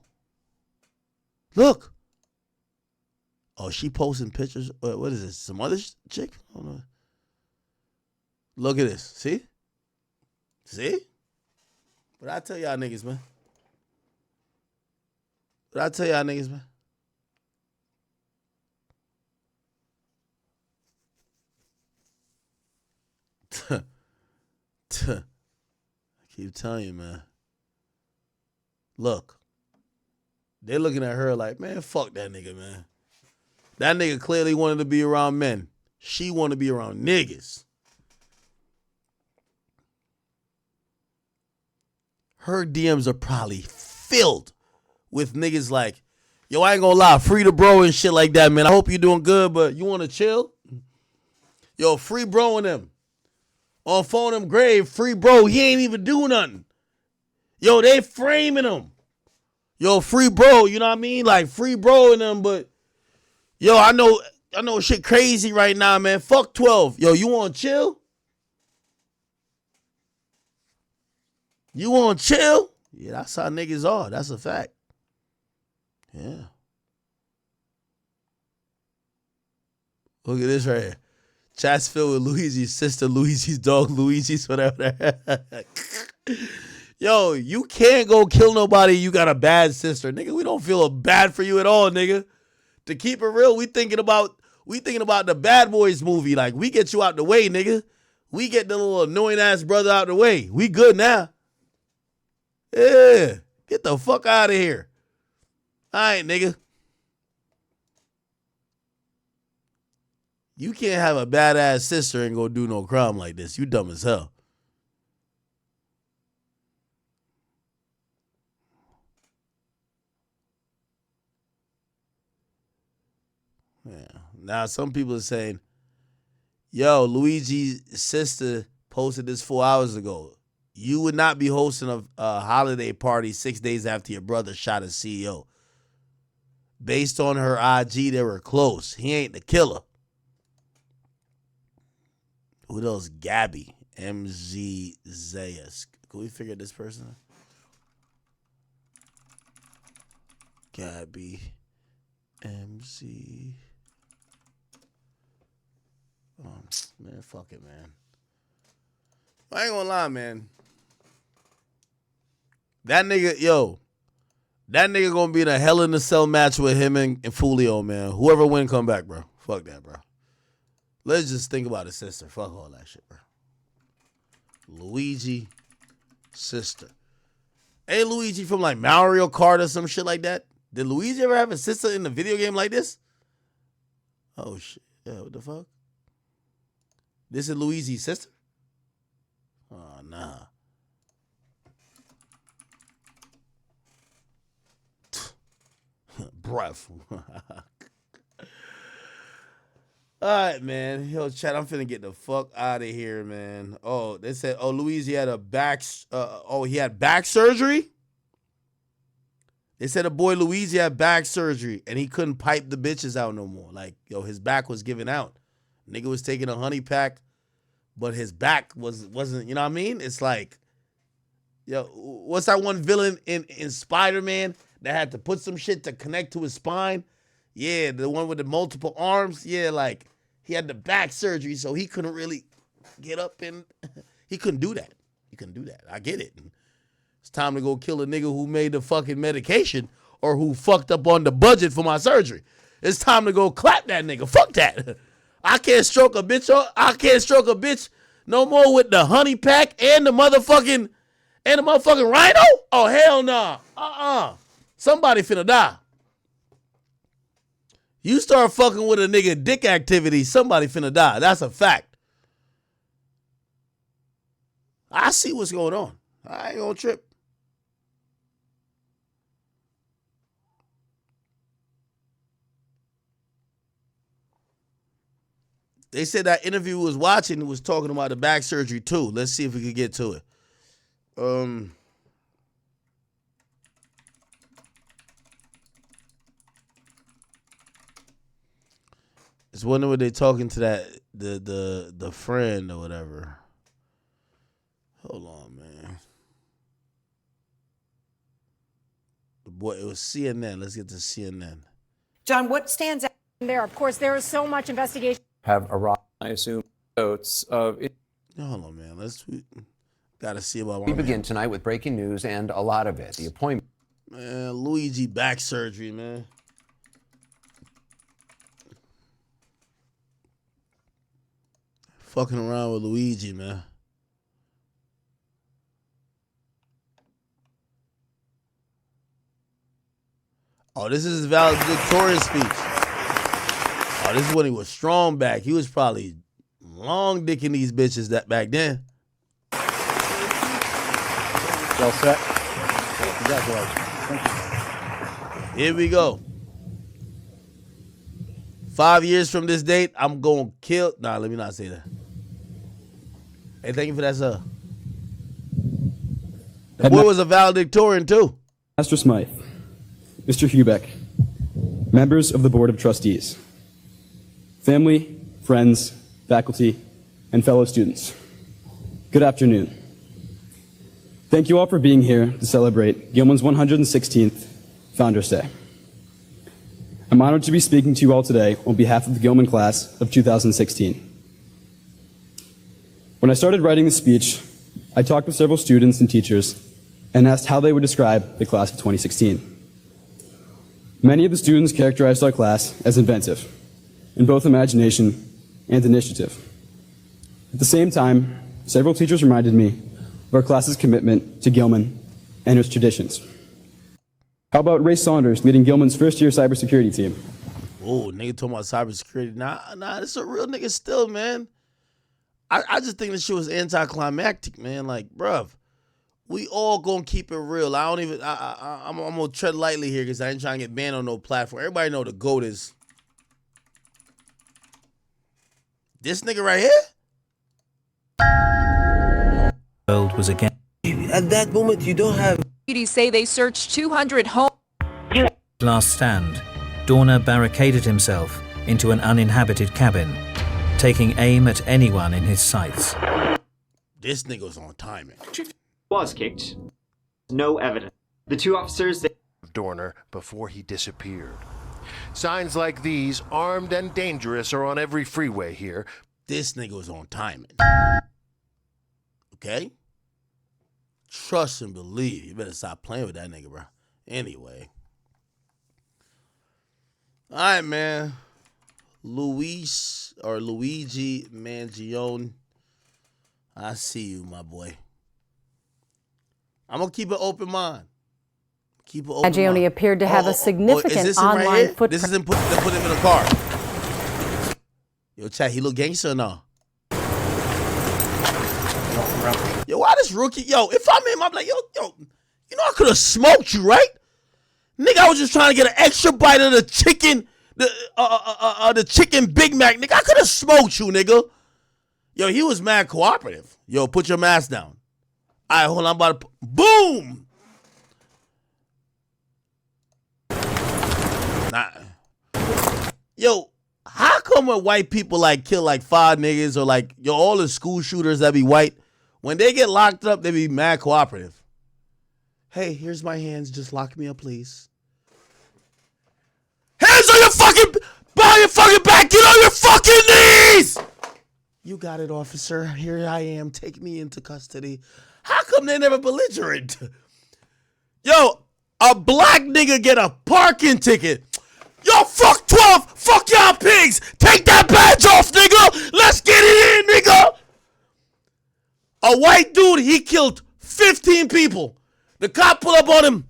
Look. Oh, she posting pictures. What is this? Some other chick? I don't know. Look at this. See? See? What I tell y'all niggas, man? What I tell y'all niggas, man? I keep telling you, man. Look. They're looking at her like, man, fuck that nigga, man. That nigga clearly wanted to be around men. She wanted to be around niggas. Her DMs are probably filled with niggas like, yo, I ain't gonna lie, free the bro and shit like that, man. I hope you doing good, but you wanna chill? Yo, free bro and them. On phone them grave, free bro, he ain't even do nothing. Yo, they framing him. Yo, free bro, you know what I mean? Like free bro and them, but yo, I know shit crazy right now, man. Fuck 12. Yo, you wanna chill? You wanna chill? Yeah, that's how niggas are. That's a fact. Yeah. Look at this right here. Chat's filled with Luigi's sister, Luigi's dog, Luigi's whatever. Yo, you can't go kill nobody. You got a bad sister, nigga. We don't feel bad for you at all, nigga. To keep it real, we thinking about the Bad Boys movie. Like, we get you out the way, nigga. We get the little annoying ass brother out the way. We good now. Yeah. Get the fuck out of here. All right, nigga. You can't have a badass sister and go do no crime like this. You dumb as hell. Yeah. Now, some people are saying, yo, Luigi's sister posted this 4 hours ago. You would not be hosting a holiday party 6 days after your brother shot a CEO. Based on her IG, they were close. He ain't the killer. Who else? Gabby. MZ Zayas. Can we figure this person out? Gabby. MZ. Oh, man, fuck it, man. I ain't gonna lie, man. That nigga gonna be in a Hell in a Cell match with him and Fulio, man. Whoever win, come back, bro. Fuck that, bro. Let's just think about his sister. Fuck all that shit, bro. Luigi, sister. Ain't Luigi from like Mario Kart or some shit like that? Did Luigi ever have a sister in a video game like this? Oh, shit. Yeah, what the fuck? This is Luigi's sister? Oh, nah. Breath. All right, man. Yo, chat, I'm finna get the fuck out of here, man. Oh, they said, Luigi had he had back surgery? They said a boy Luigi had back surgery and he couldn't pipe the bitches out no more. Like, yo, his back was giving out. Nigga was taking a honey pack, but his back wasn't, you know what I mean? It's like, yo, what's that one villain in Spider-Man that had to put some shit to connect to his spine? Yeah, the one with the multiple arms. Yeah, like, he had the back surgery, so he couldn't really get up and he couldn't do that. He couldn't do that. I get it. It's time to go kill a nigga who made the fucking medication or who fucked up on the budget for my surgery. It's time to go clap that nigga. Fuck that. I can't stroke a bitch no more with the honey pack and the motherfucking rhino. Oh, hell nah. Somebody finna die. You start fucking with a nigga dick activity, somebody finna die. That's a fact. I see what's going on. I ain't gonna trip. They said that interview was watching was talking about the back surgery too. Let's see if we can get to it. It's wondering what they talking to that the friend or whatever. Hold on, man. The boy, it was CNN. Let's get to CNN. John, what stands out there? Of course, there is so much investigation. Have arrived, I assume, notes of it. Hold on, man. We gotta see about. We begin tonight with breaking news and a lot of it. The appointment. Man, Luigi back surgery, man. Fucking around with Luigi, man. Oh, this is his valedictorian speech. Oh, this is when he was strong back. He was probably long dicking these bitches that back then. Well set. Congratulations. Thank you. Here we go. 5 years from this date, I'm going to kill. Nah, let me not say that. Hey, thank you for that, sir. The boy was a valedictorian, too. Master Smythe, Mr. Hubeck, members of the Board of Trustees, family, friends, faculty, and fellow students. Good afternoon. Thank you all for being here to celebrate Gilman's 116th Founders Day. I'm honored to be speaking to you all today on behalf of the Gilman class of 2016. When I started writing the speech, I talked with several students and teachers and asked how they would describe the class of 2016. Many of the students characterized our class as inventive, in both imagination and initiative. At the same time, several teachers reminded me of our class's commitment to Gilman and its traditions. How about Ray Saunders leading Gilman's first-year cybersecurity team? Oh, nigga talking about cybersecurity. Nah, this a real nigga still, man. I just think this shit was anticlimactic, man. Like, bruv, we all gonna keep it real. I'm gonna tread lightly here because I ain't trying to get banned on no platform. Everybody know the GOAT is this nigga right here. World was again. At that moment, you don't have. Deputies say they searched 200 homes. Last stand, Dorner barricaded himself into an uninhabited cabin, taking aim at anyone in his sights. This nigga's on timing. Was kicked. No evidence. The two officers. Dorner before he disappeared. Signs like these, armed and dangerous, are on every freeway here. This nigga was on timing. Okay? Trust and believe. You better stop playing with that nigga, bro. Anyway. All right, man. Luigi Mangione. I see you, my boy. I'm going to keep an open mind. Keep an open Mangione mind. appeared to have a significant is this him online right here? footprint. This is him put him in a car. Yo, chat, he look gangster or no? Yo, why this rookie? Yo, if I'm him, I'm like, yo, you know I could have smoked you, right? Nigga, I was just trying to get an extra bite of the chicken, the chicken Big Mac. Nigga, I could have smoked you, nigga. Yo, he was mad cooperative. Yo, put your mask down. All right, hold on, I'm about to, boom. Nah. Yo, how come when white people like kill like 5 niggas or like, yo, all the school shooters that be white, when they get locked up, they be mad cooperative. Hey, here's my hands. Just lock me up, please. Hands on your fucking, behind your fucking back. Get on your fucking knees. You got it, officer. Here I am. Take me into custody. How come they never belligerent? Yo, a black nigga get a parking ticket. Yo, fuck 12. Fuck y'all pigs. Take that badge off, nigga. Let's get it in, nigga. A white dude, he killed 15 people. The cop pulled up on him.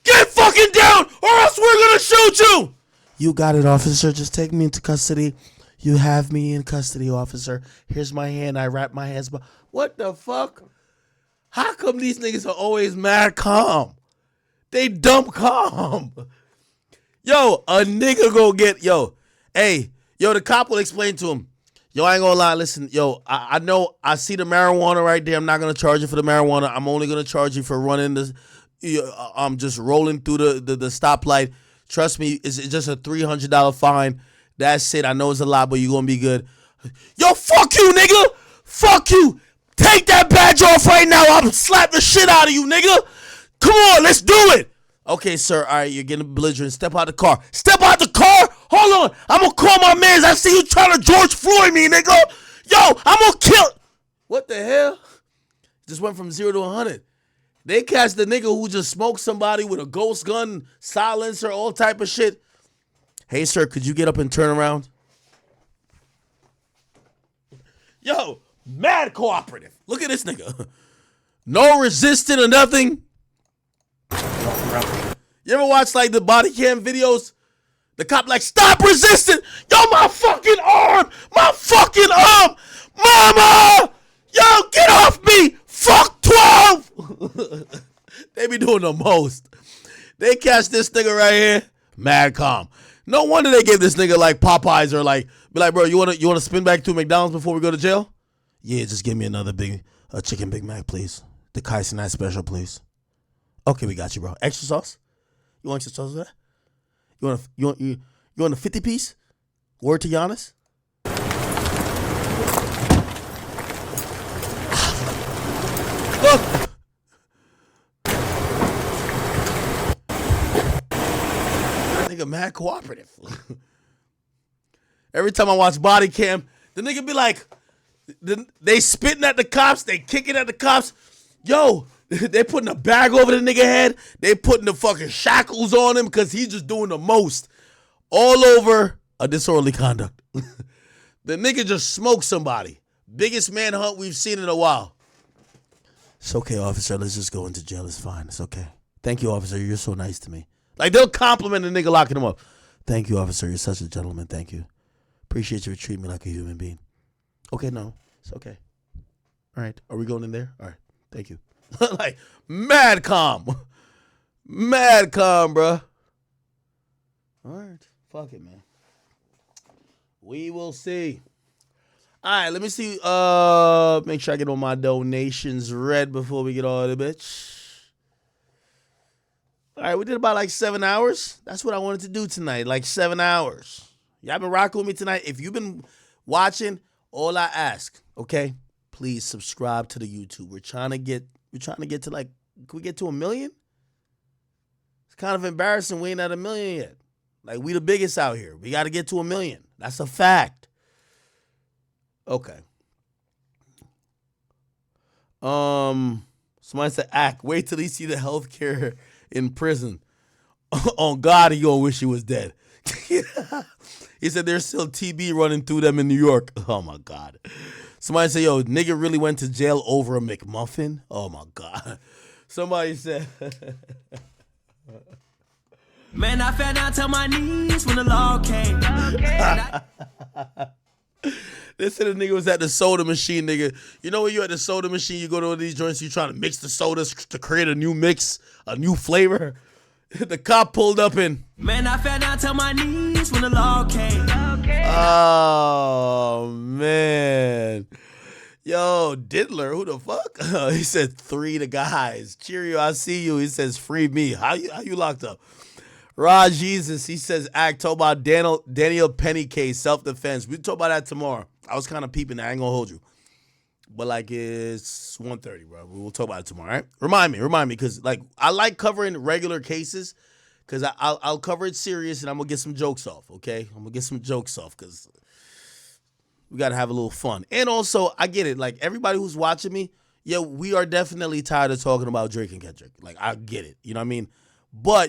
Get fucking down or else we're gonna shoot you. You got it, officer. Just take me into custody. You have me in custody, officer. Here's my hand. I wrap my hands. What the fuck? How come these niggas are always mad calm? They dumb calm. Yo, a nigga go get, the cop will explain to him. Yo, I ain't gonna lie, listen, yo, I know, I see the marijuana right there. I'm not gonna charge you for the marijuana. I'm only gonna charge you for running this, I'm just rolling through the stoplight. Trust me, it's just a $300 fine. That's it. I know it's a lot, but you're gonna be good. Yo, fuck you, nigga. Fuck you. Take that badge off right now. I'll slap the shit out of you, nigga. Come on, let's do it. Okay, sir. All right, you're getting belligerent. Step out the car. Step out the car. Hold on. I'm going to call my mans. I see you trying to George Floyd me, nigga. Yo, I'm going to kill. What the hell? Just went from 0 to 100. They catch the nigga who just smoked somebody with a ghost gun, silencer, all type of shit. Hey, sir, could you get up and turn around? Yo, mad cooperative. Look at this nigga. No resisting or nothing. You ever watch like the body cam videos? The cop like, stop resisting. Yo, my fucking arm. My fucking arm. Mama. Yo, get off me. Fuck 12. They be doing the most. They catch this nigga right here. Mad calm. No wonder they gave this nigga like Popeyes or like, be like, bro, you wanna spin back to McDonald's before we go to jail? Yeah, just give me another chicken Big Mac, please. The Kaisenite special, please. Okay, we got you, bro. Extra sauce? You want extra sauce with that? You want a 50 piece? Word to Giannis? Look. That nigga mad cooperative. Every time I watch Body Cam, the nigga be like, they spitting at the cops, they kicking at the cops. Yo, they putting a bag over the nigga head. They putting the fucking shackles on him because he's just doing the most. All over a disorderly conduct. The nigga just smoked somebody. Biggest manhunt we've seen in a while. It's okay, officer. Let's just go into jail. It's fine. It's okay. Thank you, officer. You're so nice to me. Like, they'll compliment the nigga locking him up. Thank you, officer. You're such a gentleman. Thank you. Appreciate you for treating me like a human being. Okay, no. It's okay. All right. Are we going in there? All right. Thank you. Like, mad calm. Mad calm, bruh. All right. Fuck it, man. We will see. All right, let me see. Make sure I get all my donations read before we get all the bitch. All right, we did about like 7 hours. That's what I wanted to do tonight, like 7 hours. Y'all been rocking with me tonight. If you've been watching, all I ask, okay, please subscribe to the YouTube. We're trying to get to like, can we get to 1 million? It's kind of embarrassing. We ain't at 1 million yet. Like, we the biggest out here. We got to get to 1 million. That's a fact. Okay. Somebody said, Ack, wait till he see the healthcare in prison. On God, he gonna wish he was dead. He said there's still TB running through them in New York. Oh my God. Somebody said, yo, nigga really went to jail over a McMuffin? Oh my God. Somebody said Man, I fell down to my knees when the law came. They said the nigga was at the soda machine, nigga. You know when you're at the soda machine, you go to one of these joints, you trying to mix the sodas to create a new mix, a new flavor. The cop pulled up and Man, I fell down to my knees when the law came. Oh, man. Yo, Diddler, who the fuck? He said 3 the guys. Cheerio, I see you. He says free me. How you locked up? Rod Jesus, he says, Act, talk about Daniel Penny case, self-defense. We'll talk about that tomorrow. I was kind of peeping that. I ain't going to hold you. But, like, it's 1:30, bro. We'll talk about it tomorrow, all right? Remind me, because, like, I like covering regular cases because I'll cover it serious and I'm going to get some jokes off, okay? I'm going to get some jokes off because we got to have a little fun. And also, I get it. Like, everybody who's watching me, yeah, we are definitely tired of talking about Drake and Kendrick. Like, I get it. You know what I mean? But